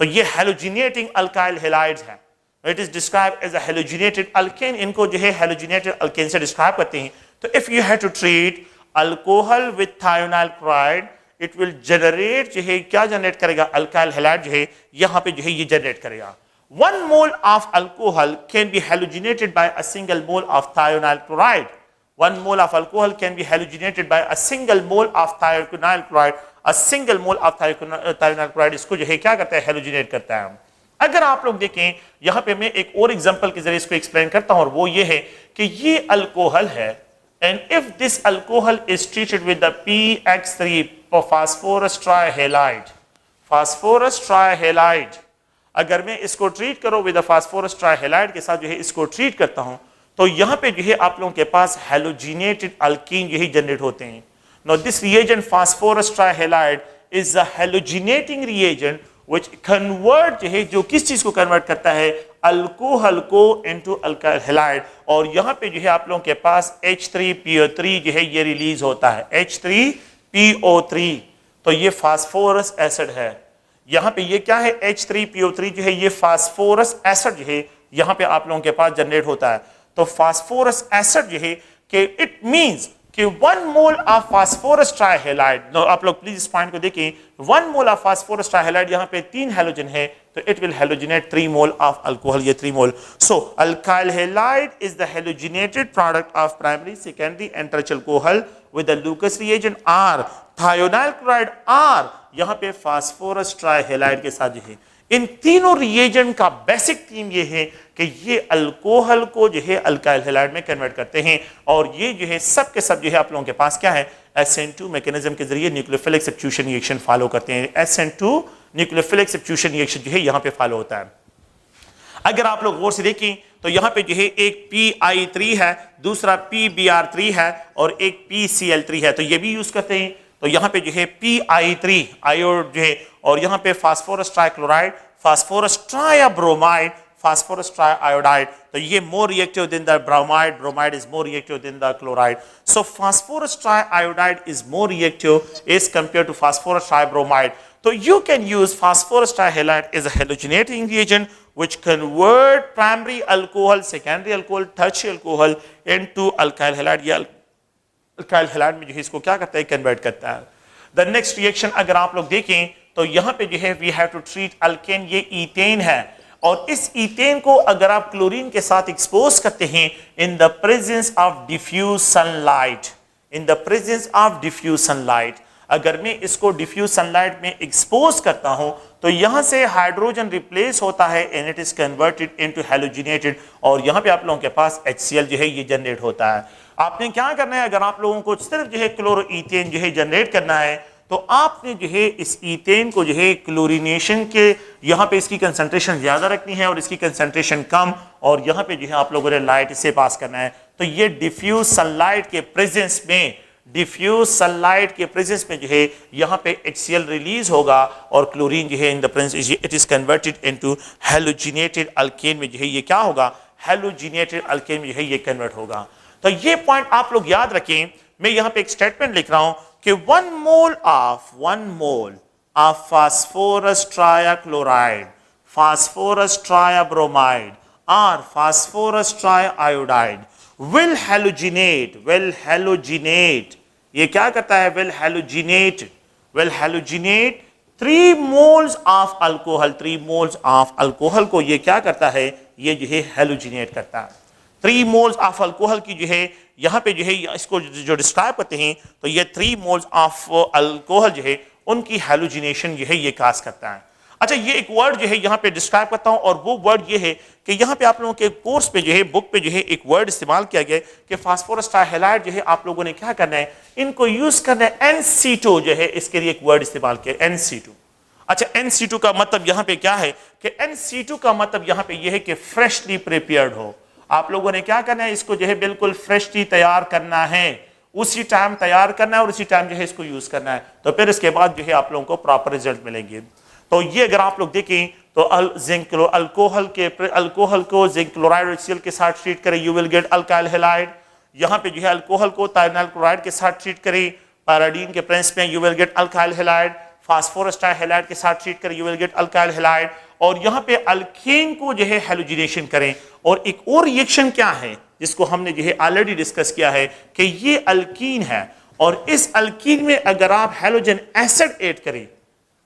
[SPEAKER 1] तो ये हेलोजिनेटिंग अल्काइल हैलाइड्स है, it is described as a halogenated alkane, इनको जो है हेलोजिनेटेड अल्केन से डिस्क्राइब करते हैं। तो if you have to treat alcohol with thionyl chloride, it will generate जो है क्या जनरेट करेगा, अल्काइल हैलाइड जो है यहां पे जो है ये जनरेट करेगा। 1 mole of alcohol can be halogenated by a single mole of thionyl chloride. 1 mole of alcohol can be halogenated by a single mole of thionyl chloride. A single mole of thionyl chloride इसको जो है क्या करता है, हेलोजिनेट करता है। अगर आप लोग देखें यहां पे मैं एक और एग्जांपल के जरिए इसको एक्सप्लेन करता हूं, और वो ये है कि ये अल्कोहल है, and if this alcohol is treated with the PX3 phosphorus trihalide, phosphorus trihalide, अगर मैं इसको ट्रीट करो विद फास्फोरस ट्राइहैलाइड के साथ जो है इसको ट्रीट करता हूं, तो यहां पे जो है आप लोगों के पास हेलोजिनेटेड अल्कीन यही जनरेट होते हैं। Now this reagent phosphorus trihalide is a halogenating reagent which convert जो है, जो किस चीज को कन्वर्ट करता है, अल्कोहल को इनटू अल्काइल हैलाइड, और यहां पे जो है आप लोगों के पास H3PO3 जो है ये रिलीज होता है, H3PO3, तो ये फास्फोरस एसिड है। यहां पे ये क्या है, H3PO3 जो है ये फास्फोरस एसिड जो है यहां पे आप लोगों के पास जनरेट होता है। तो फास्फोरस एसिड जो है कि इट मींस कि 1 मोल ऑफ फास्फोरस ट्राइहैलाइड, आप लोग प्लीज इस पॉइंट को देखें, 1 मोल ऑफ फास्फोरस ट्राइहैलाइड यहां पे 3 हैलोजन है, तो it will halogenate 3 mole of alcohol, ये 3 mole. So alkyl halide is the halogenated product of primary, secondary and tertiary alcohol with the Lucas reagent R, thionyl chloride R, यहां पे phosphorus trihalide के साथ जो है, इन तीनों रिएजेंट का basic theme ये है कि ये अल्कोहल को जो है अल्काइल हैलाइड में कन्वर्ट करते हैं, और ये जो है सब के सब जो है आप लोगों के पास क्या है, SN2 मैकेनिज्म के जरिए न्यूक्लियोफिलिक सब्स्टिट्यूशन रिएक्शन फॉलो करते हैं। SN2 न्यूक्लियोफिलिक सब्स्टिट्यूशन रिएक्शन जो है यहां पे फॉलो होता है। अगर आप लोग गौर से देखें तो यहां पे जो है एक PI3 है, दूसरा PBr3 है, और एक PCl3 है, तो ये भी यूज करते हैं। तो यहां पे जो है PI3 आयोड जो है, और यहां पे phosphorus trichloride, phosphorus tribromide, phosphorus triiodide, तो ये more reactive than the bromide, bromide is more reactive than the chloride. So phosphorus triiodide is more reactive as compare to phosphorus tribromide. So you can use phosphorus trihalide as a halogenating reagent which convert primary alcohol, secondary alcohol, tertiary alcohol into alkyl halide, या alkyl halide में जो है इसको क्या करता है, convert करता है। The next reaction अगर आप लोग देखें तो यहाँ पे जो है we have to treat alkane, ये ईथेन है, और इस ईथेन को अगर आप क्लोरीन के साथ एक्सपोज करते हैं in the presence of diffuse sunlight, in the presence of diffuse sunlight, अगर मैं इसको डिफ्यूज सनलाइट में एक्सपोज करता हूं तो यहां से हाइड्रोजन रिप्लेस होता है and it is converted into halogenated, और यहां पे आप लोगों के पास HCl जो है ये जनरेट होता है। आपने क्या करना है, अगर आप लोगों को सिर्फ जो है क्लोरोईथेन जो है जनरेट करना है, तो आपने जो है इस ईथेन को जो है क्लोरीनेशन के यहाँ पे इसकी कंसंट्रेशन ज्यादा रखनी है और इसकी कंसंट्रेशन कम, और यहाँ पे जो है आप लोगों ने लाइट से पास करना है। तो ये डिफ्यूज सनलाइट के प्रेजेंस में, डिफ्यूज सनलाइट के प्रेजेंस में जो है यहाँ पे HCl रिलीज होगा, और क्लोरीन जो है इन the presence it is converted into halogenated alkane में जो है ये क्या होगा, हेलोजिनेटेड अल्केन में जो है ये कन्वर्ट होगा। तो ये पॉइंट आप लोग याद रखें। मैं यहाँ पे एक स्टेटमेंट लिख रहा हूं कि 1 mole of phosphorus trichloride, phosphorus tribromide और फास्फोरस ट्राइआयोडाइड will halogenate, ये क्या करता है, will halogenate 3 moles of alcohol, 3 moles of alcohol को ये क्या करता है, ये जो है हेलोजिनेट करता है। 3 मोल्स ऑफ अल्कोहल की जो है यहाँ पे जो है इसको जो डिस्क्राइब करते हैं, तो ये 3 मोल्स ऑफ अल्कोहल जो है उनकी हेलोजिनेशन जो है ये काज करता है। अच्छा, ये एक वर्ड जो है यहाँ पे डिस्क्राइब करता हूँ, और वो वर्ड ये है कि यहाँ पे आप लोगों के कोर्स पे जो है, बुक पे जो है एक वर्ड इस्तेमाल किया गया कि फास्फोरस ट्राइहैलाइड जो है आप लोगों ने क्या करना है, इनको यूज करना है। NC2 जो है इसके लिए एक वर्ड इस्तेमाल किया, NC2। अच्छा, NC2 का मतलब यहाँ पे क्या है कि NC2 का मतलब यहाँ पे ये है कि फ्रेशली प्रिपेयर्ड हो। आप लोगों ने क्या करना है, इसको जो है बिल्कुल फ्रेशली तैयार करना है, उसी टाइम तैयार करना है और उसी टाइम जो है इसको यूज करना है, तो फिर इसके बाद जो है आप लोगों को प्रॉपर रिजल्ट मिलेंगे। तो ये अगर आप लोग देखें तो अल्कोहल को जिंक क्लोराइड और HCl के साथ ट्रीट करें, you will get alkyl halide. यहाँ पे जो है अल्कोहल को थायनाइल क्लोराइड के साथ ट्रीट करें, पैराडीन के प्रिंस में, you will get alkyl halide. Phosphorus trihalide के साथ ट्रीट करें, you will get alkyl halide. और यहाँ पे अल्केन को जो है हेलोजिनेशन करें। और एक और रिएक्शन क्या है जिसको हमने जो है ऑलरेडी डिस्कस किया है कि ये अल्कीन है, और इस अल्कीन में अगर आप हैलोजन एसिड ऐड करें,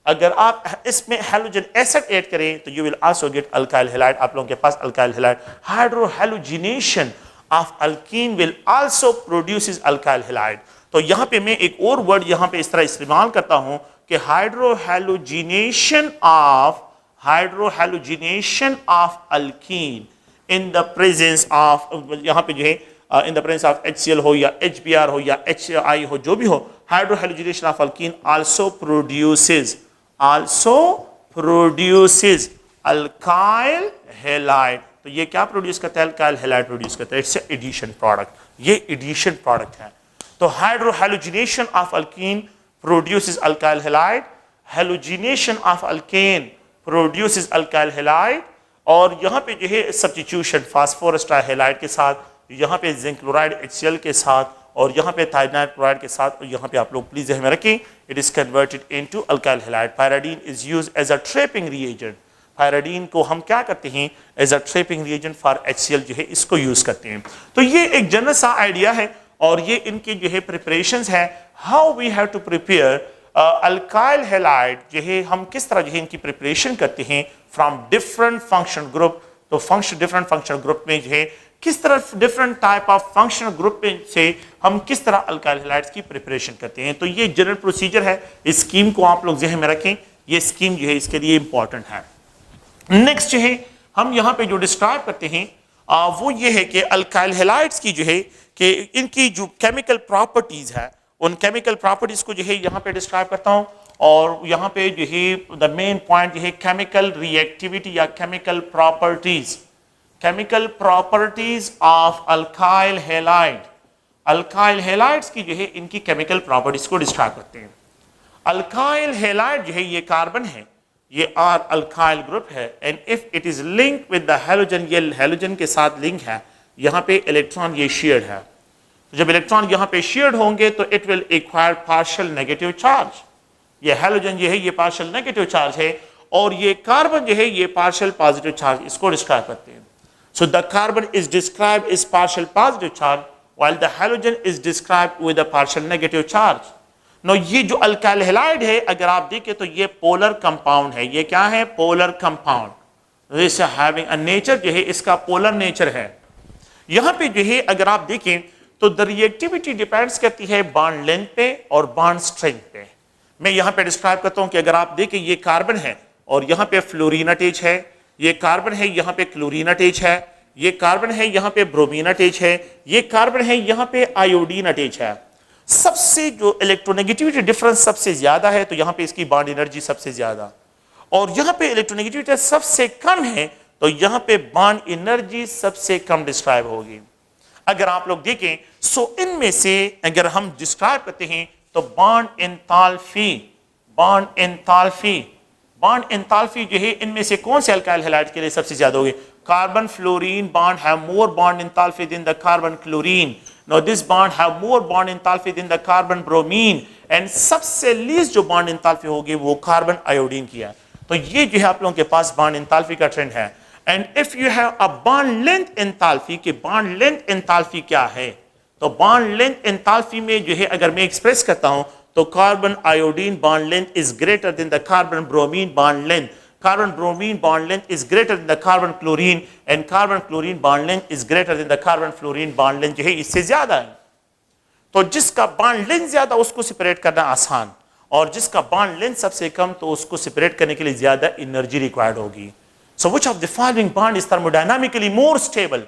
[SPEAKER 1] अगर आप इसमें हैलोजन एसिड ऐड करें तो you will also get alkyl halide. आप लोगों के पास alkyl halide, hydrohalogenation of alkene will also produces alkyl halide. तो यहाँ पे मैं एक और वर्ड यहाँ पे इस तरह इस्तेमाल करता हूँ कि hydrohalogenation of alkyne in the presence of, यहाँ पे जो है इन द प्रेजेंस ऑफ HCl हो या HBr हो या HI हो, जो भी हो, hydrohalogenation of alkyne also produces alkyl halide. तो ये क्या प्रोड्यूस करता है, अल्काइल हैलाइड प्रोड्यूस करता है। इट्स एडिशन प्रोडक्ट, ये एडिशन प्रोडक्ट है। तो hydrohalogenation of alkyne produces alkyl halide, halogenation of alkane produces alkyl halide. और यहाँ पे जो है सब्स्टिट्यूशन फास्फोरस ट्राइहैलाइड के साथ, यहाँ पे जिंक क्लोराइड HCl के साथ, और यहाँ पे थायनाइल क्लोराइड के साथ, और यहाँ पे आप लोग प्लीज ध्यान में रखें, it is converted into alkyl halide. Pyridine is used as a trapping reagent. Pyridine को हम क्या करते हैं, as a trapping reagent for HCl जो है इसको यूज करते हैं। तो ये एक जनरल सा आइडिया है, और ये इनकी जो है प्रिपरेशंस है, how we have to prepare alkyl halide जो है, हम किस तरह जो है इनकी प्रिपरेशन करते हैं फ्रॉम डिफरेंट फंक्शन ग्रुप। तो डिफरेंट फंक्शनल ग्रुप में जो है किस तरह different type of functional group से हम किस तरह अल्काइल हैलाइड्स की प्रिपरेशन करते हैं। तो ये जनरल प्रोसीजर है, इस स्कीम को आप लोग ज़हन में रखें, ये स्कीम जो है इसके लिए इंपॉर्टेंट है। नेक्स्ट जो है हम यहाँ पे जो डिस्क्राइब करते हैं वो ये है कि अल्काइल हैलाइड्स की जो है कि इनकी जो केमिकल प्रॉपर्टीज है, उन केमिकल प्रॉपर्टीज को जो है यहाँ पे डिस्क्राइब करता हूँ। और यहाँ पे जो है द मेन पॉइंट जो है केमिकल रिएक्टिविटी या chemical properties of alkyl halide. Alkyl halides की जो है इनकी केमिकल प्रॉपर्टीज को डिस्क्राइब करते हैं। अल्काइल हैलाइड जो है ये कार्बन है, ये आर अल्काइल ग्रुप है, and if it is link with the halogen, ये हैलोजन के साथ लिंक है, यहाँ पे इलेक्ट्रॉन ये शेयर्ड है। तो जब इलेक्ट्रॉन यहाँ पे शेयर्ड होंगे तो it will acquire partial negative charge. ये हैलोजन जो है ये पार्शियल नेगेटिव चार्ज है, और ये कार्बन जो है ये पार्शियल पॉजिटिव चार्ज, इसको डिस्क्राइब करते हैं। So the carbon is described is partial positive charge while the halogen is described with a partial negative charge. Now ये जो अल्काइल हैलाइड है अगर आप देखें तो ये पोलर कंपाउंड है। ये क्या है, polar compound, this having a nature जो है इसका पोलर नेचर है। यहाँ पे जो है अगर आप देखें तो द रिएक्टिविटी डिपेंड्स करती है बॉन्ड लेंथ पे और बॉन्ड स्ट्रेंथ पे। मैं यहाँ पे डिस्क्राइब करता हूँ कि अगर आप देखें ये कार्बन है और यहाँ पे फ्लोरीन अटैच है, ये कार्बन है यहाँ पे क्लोरीन अटैच है, ये कार्बन है यहाँ पे ब्रोमीन अटैच है, ये कार्बन है यहाँ पे आयोडीन अटैच है। सबसे जो इलेक्ट्रोनेगेटिविटी डिफरेंस सबसे ज्यादा है तो यहाँ पे इसकी बॉन्ड एनर्जी सबसे ज्यादा, और यहाँ पे इलेक्ट्रोनेगेटिविटी सबसे कम है तो यहाँ पे बॉन्ड एनर्जी सबसे कम डिस्क्राइब होगी। अगर आप लोग देखें सो इनमें से अगर हम डिस्क्राइब करते हैं तो बॉन्ड एंथैल्पी जो है इनमें से कौन से अल्काइल हैलाइड के लिए सबसे ज्यादा होगी। Carbon fluorine bond have more bond enthalpy than the carbon chlorine. Now this bond have more bond enthalpy than the carbon bromine, and सबसे लीस्ट जो बॉन्ड एंथैल्पी होगी वो कार्बन आयोडीन की है। तो ये जो है आप लोगों के पास बॉन्ड एंथैल्पी का ट्रेंड है। And if you have a bond length enthalpy, कि बॉन्ड लेंथ एंथैल्पी क्या है, तो बॉन्ड लेंथ एंथैल्पी में जो है अगर मैं एक्सप्रेस करता हूं तो carbon iodine bond length is greater than the carbon bromine bond length, carbon bromine bond length is greater than the carbon chlorine and carbon chlorine bond length is greater than the carbon fluorine bond length जो है इससे ज्यादा है। तो जिसका bond length ज्यादा उसको separate करना आसान, और जिसका बॉन्ड लेंथ सबसे कम तो उसको सेपरेट करने के लिए ज्यादा एनर्जी रिक्वायर्ड होगी। So which of the following bond is thermodynamically more stable?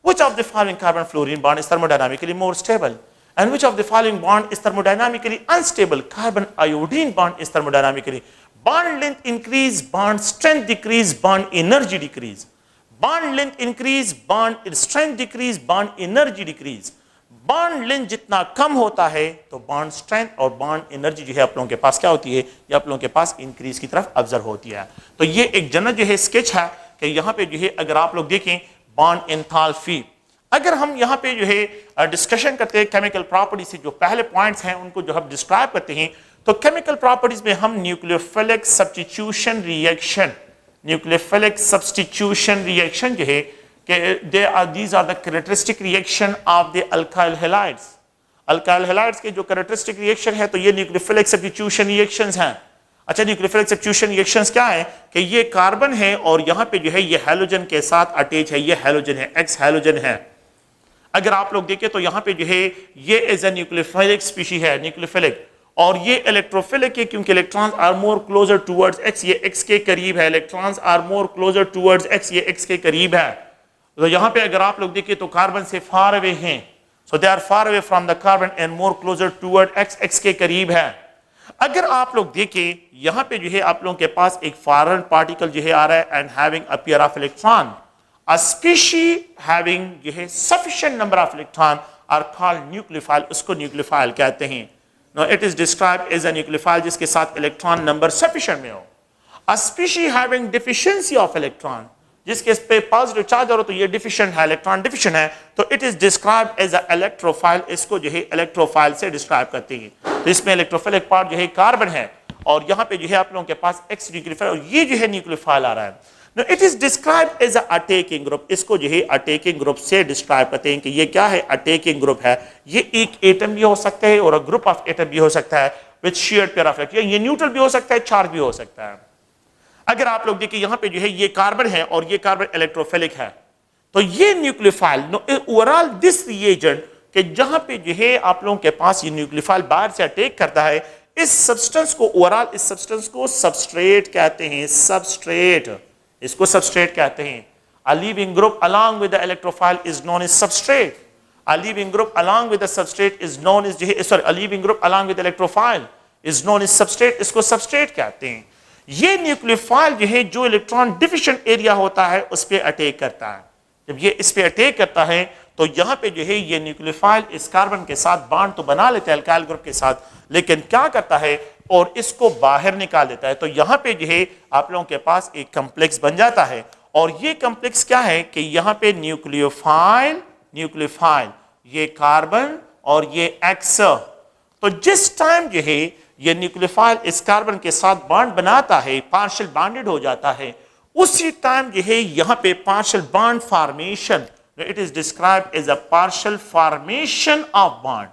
[SPEAKER 1] Which of the following carbon fluorine bond is thermodynamically more stable? And which of the following bond is thermodynamically unstable? Carbon iodine bond is thermodynamically. Bond length increase, bond strength decrease, bond energy decrease. Bond length increase, bond strength decrease, bond energy decrease. Bond length जितना कम होता है तो bond strength और bond energy जो है आप लोगों के पास क्या होती है, ये आप लोगों के पास इंक्रीज की तरफ ऑब्जर्व होती है। तो ये एक जनरल जो है स्केच है कि यहाँ पे जो है अगर आप लोग देखें बॉन्ड एंथैल्पी, अगर हम यहाँ पे जो है डिस्कशन करते हैं केमिकल प्रॉपर्टीज से, जो पहले पॉइंट्स हैं उनको जो हम डिस्क्राइब करते हैं, तो केमिकल प्रॉपर्टीज में हम nucleophilic substitution reaction, nucleophilic substitution reaction जो है these are the characteristic reaction of the alkyl halides. Alkyl halides के जो characteristic reaction है तो ये nucleophilic substitution reactions हैं। अच्छा, nucleophilic substitution reactions क्या है कि ये कार्बन है और यहाँ पे जो है ये हैलोजन के साथ अटैच है, ये हैलोजन है, X हैलोजन है। अगर आप लोग देखें तो यहाँ पे जो है ये एज ए न्यूक्लियोफिलिक स्पीशी है, न्यूक्लियोफिलिक, और ये इलेक्ट्रोफिलिक है क्योंकि electrons are more closer towards X, ये X के करीब है, electrons are more closer towards X, ये X के करीब है। तो यहाँ पे अगर आप लोग देखिए तो कार्बन से फार अवे हैं, so they are far away from the carbon and more closer toward X, X के करीब है। अगर आप लोग देखें यहाँ पे जो है आप लोगों के पास एक फॉरेन पार्टिकल जो है आ रहा है and having a pair of electron, a species having जो है sufficient number of electron are called nucleophile, उसको न्यूक्लियोफाइल कहते हैं। Now it is described as a nucleophile जिसके साथ इलेक्ट्रॉन नंबर सफिशिएंट में हो। A species having deficiency of electron, जिसके पे पॉजिटिव चार्ज हो तो ये डिफिशिएंट है, इलेक्ट्रॉन डिफिशिएंट है, तो it is described as a electrophile, इसको जो है इलेक्ट्रोफाइल से डिस्क्राइब करते हैं। तो इसमें इलेक्ट्रोफिलिक पार्ट जो है कार्बन है और यहाँ पे जो है आप लोगों के पास X न्यूक्लियोफाइल और ये जो है न्यूक्लियोफाइल आ रहा है। Now it is described as a attacking group, इसको जो है अटैकिंग ग्रुप से डिस्क्राइब करते हैं कि ये क्या है, अटैकिंग ग्रुप है। ये एक एटम भी हो सकता है और ग्रुप ऑफ एटम भी हो सकता है with shared pair of electron, ये न्यूट्रल भी हो सकता है, चार्ज भी हो सकता है। अगर आप लोग देखिए यहाँ पे जो है ये कार्बन है और ये कार्बन इलेक्ट्रोफिलिक है, तो ये न्यूक्लियोफाइल ओवरऑल दिस रिएजेंट के जहां पे जो है आप लोगों के पास ये न्यूक्लियोफाइल बाहर से अटैक करता है, इस सब्सटेंस को ओवरऑल इस सब्सटेंस को सबस्ट्रेट कहते हैं, सबस्ट्रेट, इसको सबस्ट्रेट कहते हैं। A leaving group along with the electrophile is known as substrate, a leaving group along with the substrate is known as जो है sorry a leaving group along with electrophile is known as substrate, इसको substrate कहते हैं। ये nucleophile जो है जो electron deficient area होता है उस पर अटैक करता है। जब ये इस पे अटैक करता है तो यहाँ पे जो है ये न्यूक्लियोफाइल इस कार्बन के साथ बॉन्ड तो बना लेता है अल्काइल ग्रुप के साथ, लेकिन क्या करता है और इसको बाहर निकाल देता है। तो यहाँ पे जो है आप लोगों के पास एक कॉम्प्लेक्स बन जाता है और ये कॉम्प्लेक्स क्या है कि यहाँ पे न्यूक्लियोफाइल न्यूक्लियोफाइल ये कार्बन और ये X, तो जिस टाइम जो है ये न्यूक्लियोफाइल इस कार्बन के साथ बॉन्ड बनाता है, पार्शियल बॉन्डेड हो जाता है, उसी टाइम जो है यहाँ पे partial bond formation, it is described as a partial formation of bond,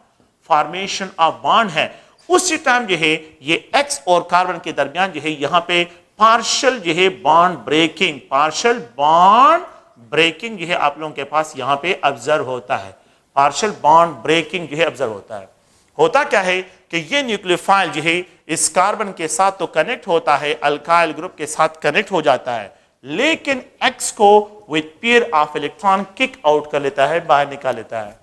[SPEAKER 1] formation of bond है। उसी टाइम जो है ये X और कार्बन के दरमियान जो है यहाँ पे पार्शियल जो है bond breaking, partial bond breaking जो है आप लोगों के पास यहाँ पे ऑब्जर्व होता है, पार्शियल बॉन्ड ब्रेकिंग जो है ऑब्जर्व होता है। होता क्या है कि ये न्यूक्लियोफाइल जो है इस कार्बन के साथ तो कनेक्ट होता है, अल्काइल ग्रुप के साथ कनेक्ट हो जाता है, लेकिन X को with pair of electron kick out कर लेता है, बाहर निकाल लेता है।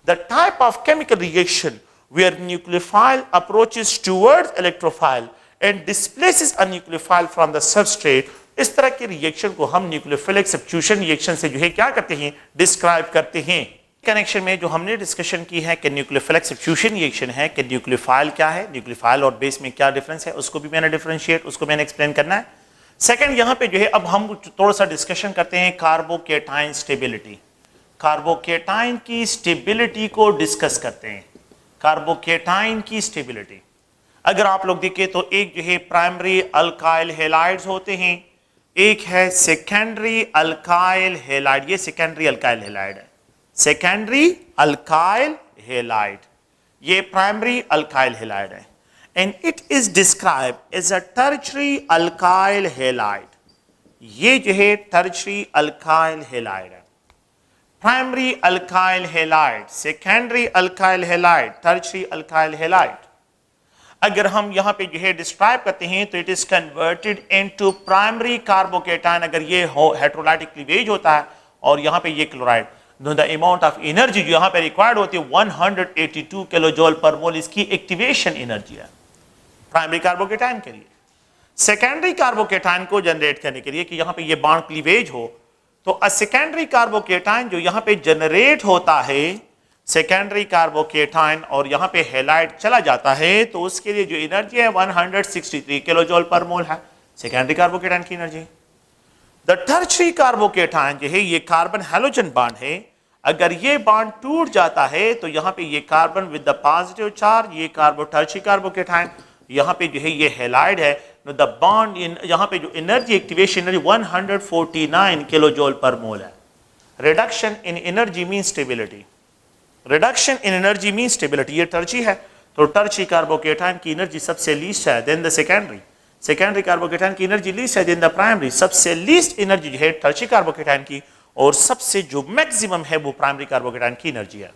[SPEAKER 1] The type of chemical reaction where nucleophile approaches towards electrophile and displaces a nucleophile from the substrate, इस तरह के रिएक्शन को हम न्यूक्लियोफिलिक सब्स्टिट्यूशन रिएक्शन से जो है क्या करते हैं, डिस्क्राइब करते हैं। कनेक्शन में जो हमने डिस्कशन की है कि न्यूक्लियोफिलिक सब्स्टिट्यूशन रिएक्शन है कि न्यूक्लियोफाइल क्या है, न्यूक्लियोफाइल और बेस में क्या डिफरेंस है, उसको भी मैंने डिफरेंशिएट, उसको मैंने एक्सप्लेन करना है। सेकंड यहाँ पे जो है अब हम थोड़ा सा डिस्कशन करते हैं कार्बोकेटाइन स्टेबिलिटी, कार्बोकेटाइन की स्टेबिलिटी को डिस्कस करते हैं, कार्बोकेटाइन की स्टेबिलिटी। अगर आप लोग देखें तो एक जो है प्राइमरी अल्काइल हैलाइड्स होते हैं, एक है सेकेंडरी अल्काइल हैलाइड, ये सेकेंडरी अल्काइल हैलाइड है, सेकेंडरी अल्काइल हैलाइड, ये प्राइमरी अल्काइल हैलाइड है। and it is described as a tertiary alkyl halide. ये जो है tertiary alkyl halide है. Primary alkyl halide, secondary alkyl halide, tertiary alkyl halide. अगर हम यहाँ पे जो है डिस्क्राइब करते हैं तो it is converted into primary carbocation. अगर ये हेटेरोलाइटिक क्लीवेज होता है और यहाँ पे ये chloride, the amount of energy जो यहाँ पे रिक्वायर्ड होती है 182 किलो जूल पर मोल, इसकी एक्टिवेशन एनर्जी है प्राइमरी कार्बोकेटाइन के लिए. सेकेंडरी कार्बोकेटाइन को जनरेट करने के लिए कि यहाँ पे ये बॉन्ड क्लीवेज हो, तो सेकेंडरी कार्बोकेटाइन जो यहाँ पे जनरेट होता है, सेकेंडरी कार्बोकेटाइन और यहाँ पे हैलाइड चला जाता है, तो उसके लिए जो एनर्जी है 163 किलो जूल पर मोल है सेकेंडरी कार्बोकेटाइन की एनर्जी. द टर्शियरी कार्बोकेटाइन जो है ये कार्बन हैलोजन बॉन्ड है. अगर ये बॉन्ड टूट जाता है तो यहाँ पे ये carbon with the positive charge, ये टर्शियरी कार्बोकेटाइन, यहाँ पे जो है ये हैलाइड है. द बॉन्ड इन यहाँ पे जो energy activation energy 149 kilojoule per mole है. Reduction in energy mean stability. Reduction in energy mean stability. ये टर्ची है तो टर्ची कार्बोकेटाइन की एनर्जी सबसे लीस्ट है than the secondary. Secondary carbocation की एनर्जी लीस्ट है देन द प्राइमरी. सबसे लीस्ट एनर्जी जो है टर्ची कार्बोकेटाइन की और सबसे जो मैक्सिमम है वो प्राइमरी कार्बोकेटाइन की एनर्जी है.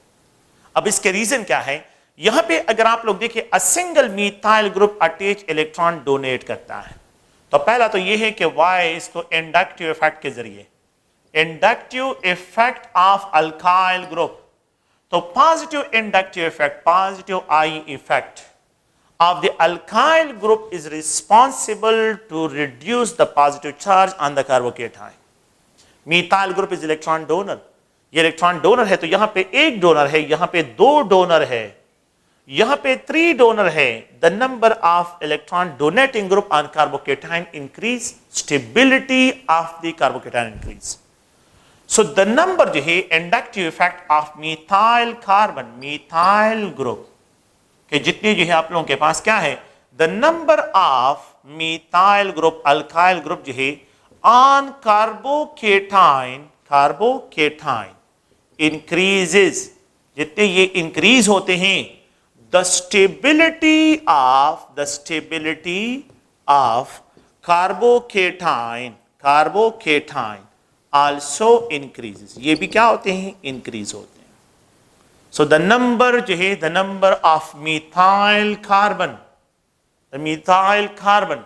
[SPEAKER 1] अब इसके रीजन क्या है, यहां पे अगर आप लोग देखिए a single methyl group attach electron donate करता है. तो पहला तो ये है कि वाई इसको इंडक्टिव इफेक्ट के जरिए, inductive effect of alkyl group. तो positive inductive effect, positive I effect of the alkyl group is responsible to reduce the positive charge on the carbocation. Methyl group is electron donor. ये electron donor है तो यहां पे एक donor है, यहां पे दो डोनर है, यहां पे 3 डोनर है. The number of electron donating group on carbocation increase, stability of the carbocation increase. So the number जो है inductive effect of methyl carbon, methyl group कि जितनी जो है आप लोगों के पास क्या है, the number of methyl group, alkyl group जो है ऑन कार्बोकेटाइन, कार्बोकेटाइन इंक्रीजेस. जितने ये इंक्रीज होते हैं the stability of carbocation, carbocation also increases. ये भी क्या होते हैं, इंक्रीज होते हैं. So the number जो है the number of methyl carbon, the methyl carbon,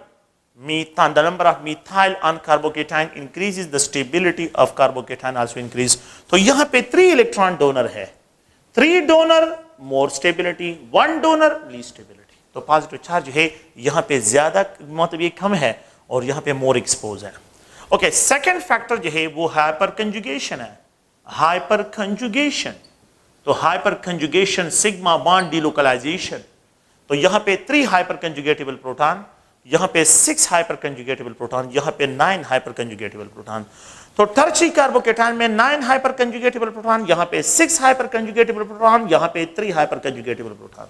[SPEAKER 1] methane, the number of methyl on carbocation increases, the stability of carbocation also increase. तो यहाँ पे 3 इलेक्ट्रॉन डोनर है, 3 donor more stability, 1 donor least stability. तो positive charge जो है यहाँ पे ज्यादा मतलब ये कम है और यहाँ पे मोर एक्सपोज है. ओके, सेकेंड फैक्टर जो है वो हाइपर कंजुगेशन है. हाइपर कंजुगेशन, तो hyper conjugation, sigma bond delocalisation. तो यहां पे 3 हाइपर कंजुगेटेबल प्रोटॉन, यहां पे 6 हाइपर कंजुगेटेबल प्रोटॉन, यहां पे 9 हाइपर कंजुगेटेबल प्रोटॉन. तो टर्शियरी कार्बोकेटाइन में 9 हाइपर कंजुगेटेबल प्रोटॉन, यहां पे 6 हाइपर कंजुगेटेबल प्रोटॉन, यहां पे 3 hyper conjugatable proton.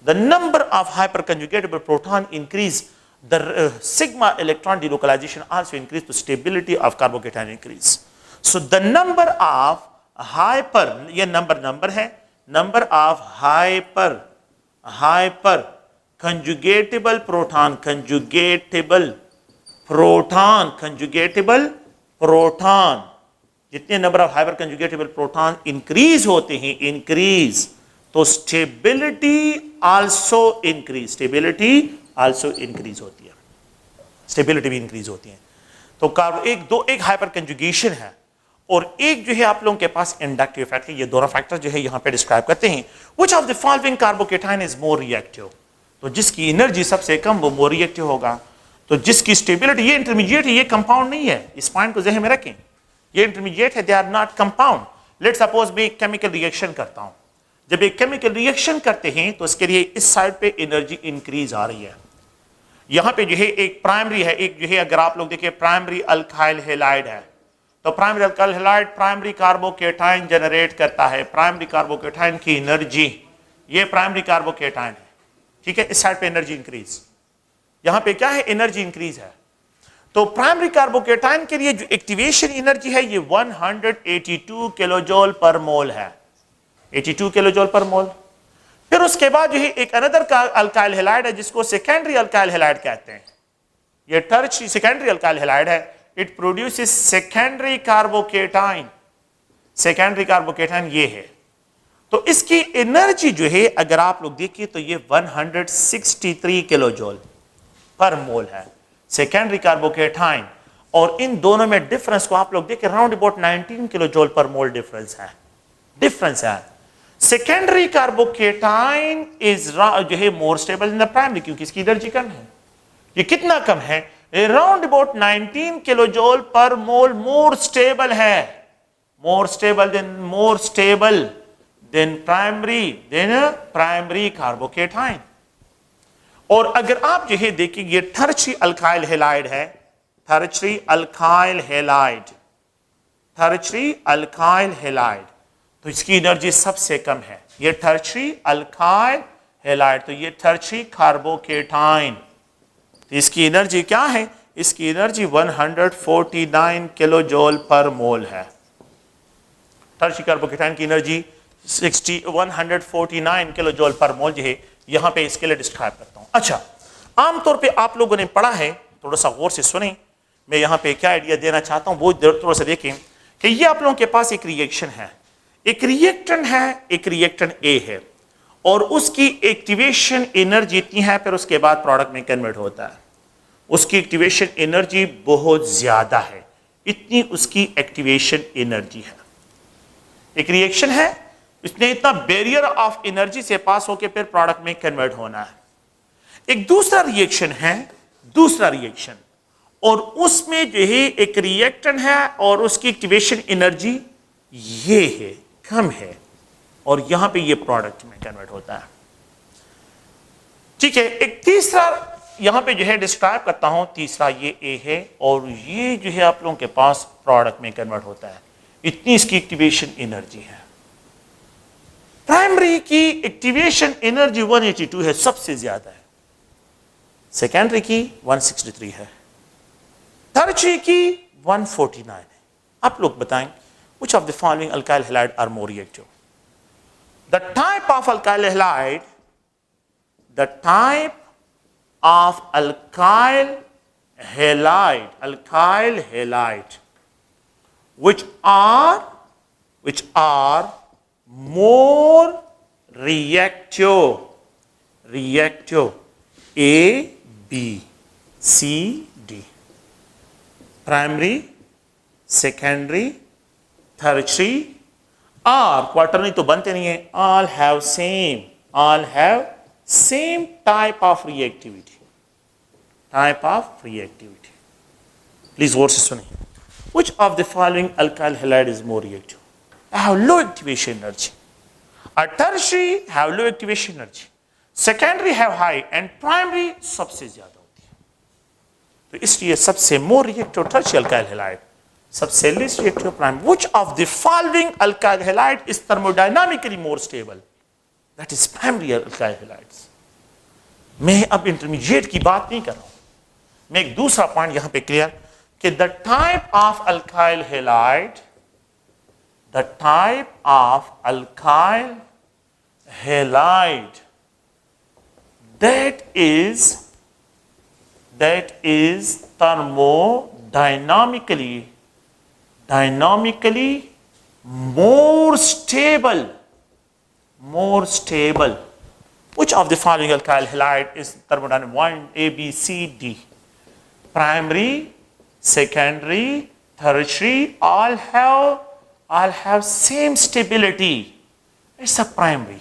[SPEAKER 1] The number of hyper conjugatable proton increase, the sigma electron delocalization also increase, the stability of carbocation increase. So the number of hyper, ये number है, number of hyper conjugatable proton, conjugatable proton, जितने number of hyper conjugatable proton increase होते हैं, increase, तो stability also increase, stability also increase होती है, stability भी increase होती है. तो एक हाइपर कंजुगेशन है और एक जो है आप लोगों के पास इंडक्टिव इफेक्ट है. ये दोनों फैक्टर जो है यहां पे डिस्क्राइब करते हैं. Which of the following carbocation is more reactive. तो जिसकी एनर्जी सबसे कम वो मोर रिएक्टिव होगा. तो जिसकी स्टेबिलिटी, ये इंटरमीडिएट है, ये कंपाउंड नहीं है, इस पॉइंट को ज़हन में रखें, ये इंटरमीडिएट है, they are not compound. Let suppose मैं एक केमिकल रिएक्शन करता हूं. जब एक केमिकल रिएक्शन करते हैं तो इसके लिए इस साइड पे एनर्जी इंक्रीज आ रही है. यहां पे जो है एक प्राइमरी है, एक जो है अगर आप लोग देखिए प्राइमरी अल्काइल हैलाइड है, तो primary alkyl halide primary carbocation generate करता है. प्राइमरी कार्बोकेटाइन की एनर्जी, ये प्राइमरी कार्बोकेटाइन है, ठीक है, इस साइड पे एनर्जी इंक्रीज, यहां पे क्या है, एनर्जी इंक्रीज है. तो प्राइमरी कार्बोकेटाइन के लिए जो एक्टिवेशन एनर्जी है ये 182 किलो जूल पर मोल है, 82 किलो जूल पर मोल. फिर उसके बाद जो है एक अनदर का अल्काइल हैलाइड है जिसको सेकेंडरी अल्काइल हैलाइड कहते हैं। ये टर्शियरी सेकेंडरी अल्काइल हैलाइड है। It produces secondary carbocation. Secondary carbocation ये है। तो इसकी एनर्जी जो है अगर आप लोग देखिए तो ये 163 किलो जूल पर मोल है सेकेंडरी कार्बोकेटाइन। और इन दोनों में डिफरेंस को आप लोग देखिए round about 19 kilo joule per mole difference है। सेकेंडरी कार्बोकेटाइन इज जो है more stable in the primary क्योंकि इसकी एनर्जी कम है। ये कितना कम है? Around about 19 kilo joule per mole more stable है। More stable then primary carbocation. और अगर आप जो है देखिए ये टर्शियरी अल्काइल हैलाइड है। टर्शियरी अल्काइल हैलाइड तो इसकी एनर्जी सबसे कम है। ये टर्शियरी अल्काइल हैलाइड तो ये टर्शियरी कार्बोकेटाइन तो इसकी एनर्जी क्या है? इसकी energy 149 kilojoule per mole है। टर्शियरी कार्बोकेटाइन की एनर्जी 149 किलो जूल पर मोल जो है यहां पे इसके लिए डिस्क्राइब करता हूं। अच्छा, आमतौर पे आप लोगों ने पढ़ा है, थोड़ा सा गौर से सुने, मैं यहां पे क्या आइडिया देना चाहता हूं वो थोड़ा सा देखें कि ये आप लोगों के पास एक रिएक्शन है, एक रिएक्टेंट ए है और उसकी एक्टिवेशन एनर्जी इतनी है, फिर उसके बाद प्रोडक्ट में कन्वर्ट होता है। उसकी एक्टिवेशन एनर्जी बहुत ज्यादा है, इतनी उसकी एक्टिवेशन एनर्जी है। एक रिएक्शन है, इसने इतना बैरियर ऑफ एनर्जी से पास होकर फिर प्रोडक्ट में कन्वर्ट होना है। एक दूसरा रिएक्शन और उसमें जो है एक रिएक्टेंट है और उसकी एक्टिवेशन एनर्जी ये है, कम है, और यहां पे ये प्रोडक्ट में कन्वर्ट होता है। ठीक है, एक तीसरा यहां पे जो है डिस्क्राइब करता हूं। तीसरा ये ए है और ये जो है आप लोगों के पास प्रोडक्ट में कन्वर्ट होता है, इतनी इसकी एक्टिवेशन एनर्जी है। प्राइमरी की एक्टिवेशन एनर्जी 182 है, सबसे ज्यादा है। सेकेंडरी की 163 है, टर्शियरी की 149 है। आप लोग बताएं which of the following alkyl halide are more reactive? The type of alkyl halide which are more reactive A, B, C, D. Primary, secondary, tertiary, or quaternary तो बनते नहीं है, all have same type of reactivity. Please गौर से सुनिए। Which of the following alkyl halide is more reactive? Have low activation energy. A tertiary have low activation energy. Secondary have high and primary सबसे ज्यादा होती है। तो इसलिए सबसे more reactive tertiary alkyl halide, सबसे least reactive primary. Which of the following alkyl halide is thermodynamically more stable? That is primary alkyl halides. मैं अब इंटरमीडिएट की बात नहीं कर रहा हूं, मैं एक दूसरा पॉइंट यहां पे क्लियर कि the type of alkyl halide that is thermodynamically more stable. Which of the following alkyl halide is thermodynamic? 1, A, B, C, D. Primary, secondary, tertiary, all have same stability. It's a primary.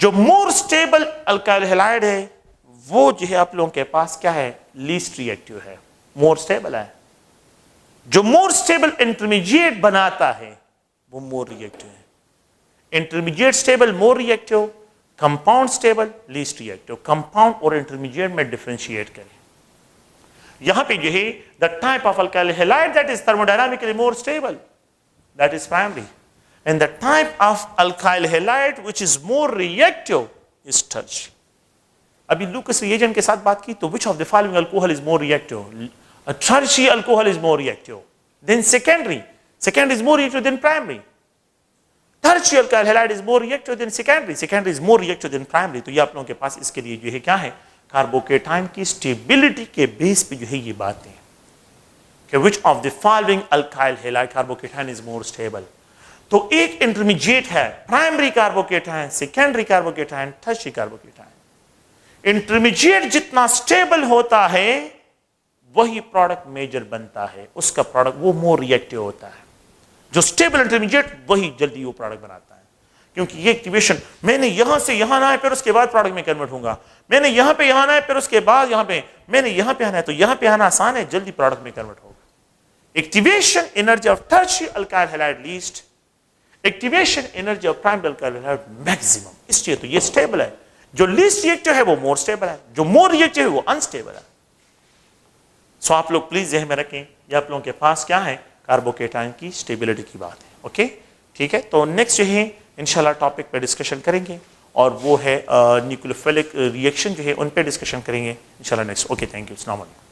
[SPEAKER 1] जो more stable alkyl halide है वो जो है आप लोगों के पास क्या है? लीस्ट रिएक्टिव है, मोर स्टेबल है। जो मोर स्टेबल इंटरमीडिएट बनाता है वो मोर रिएक्टिव है। Intermediate stable more reactive, compound stable least reactive. Compound और इंटरमीडिएट में डिफरेंशिएट करें। यहां पे जो है the type of alkyl halide that is thermodynamically more stable, that is primary, and the type of alkyl halide which is more reactive is tertiary. अभी लूकस reagent के साथ बात की तो which of the following alcohol is more reactive? A tertiary alcohol is more reactive. Then secondary is more reactive than primary. Tertiary alkyl halide is more reactive then secondary, secondary is more reactive then primary. तो ये आप लोगों के पास इसके लिए जो है क्या है, कार्बोकेटाइन की स्टेबिलिटी के बेस पे जो है ये बातें हैं कि which of the following alkyl halide carbocation is more stable. तो एक इंटरमीडिएट है, primary carbocation, secondary carbocation, tertiary carbocation. Intermediate जितना स्टेबल होता है वही प्रोडक्ट मेजर बनता है, उसका प्रोडक्ट वो मोर रिएक्टिव होता है। जो स्टेबल इंटरमीडिएट वही जल्दी वो प्रोडक्ट बनाता है, क्योंकि ये एक्टिवेशन मैंने यहां से यहां आना है फिर उसके बाद प्रोडक्ट में कन्वर्ट होगा, मैंने यहां पे यहां आना है फिर उसके बाद यहां पे, मैंने यहां पे आना है तो यहां पे आना आसान है, जल्दी प्रोडक्ट में कन्वर्ट होगा। Activation energy of tertiary alkyl halide least, activation energy of primary alkyl halide maximum. इसलिए तो ये स्टेबल है। जो लीस्ट रिएक्टिव है वो मोर स्टेबल है, जो मोर रिएक्टिव है वो अनस्टेबल है। सो आप लोग प्लीज ध्यान में रखें, ये आप लोगों के पास क्या है, कार्बोकेटाइन की स्टेबिलिटी की बात है। ओके, ठीक है। तो नेक्स्ट जो है इंशाल्लाह टॉपिक पे डिस्कशन करेंगे और वो है न्यूक्लियोफिलिक रिएक्शन जो है उन पे डिस्कशन करेंगे इंशाल्लाह नेक्स्ट। ओके, थैंक यू, अस्सलाम वालेकुम।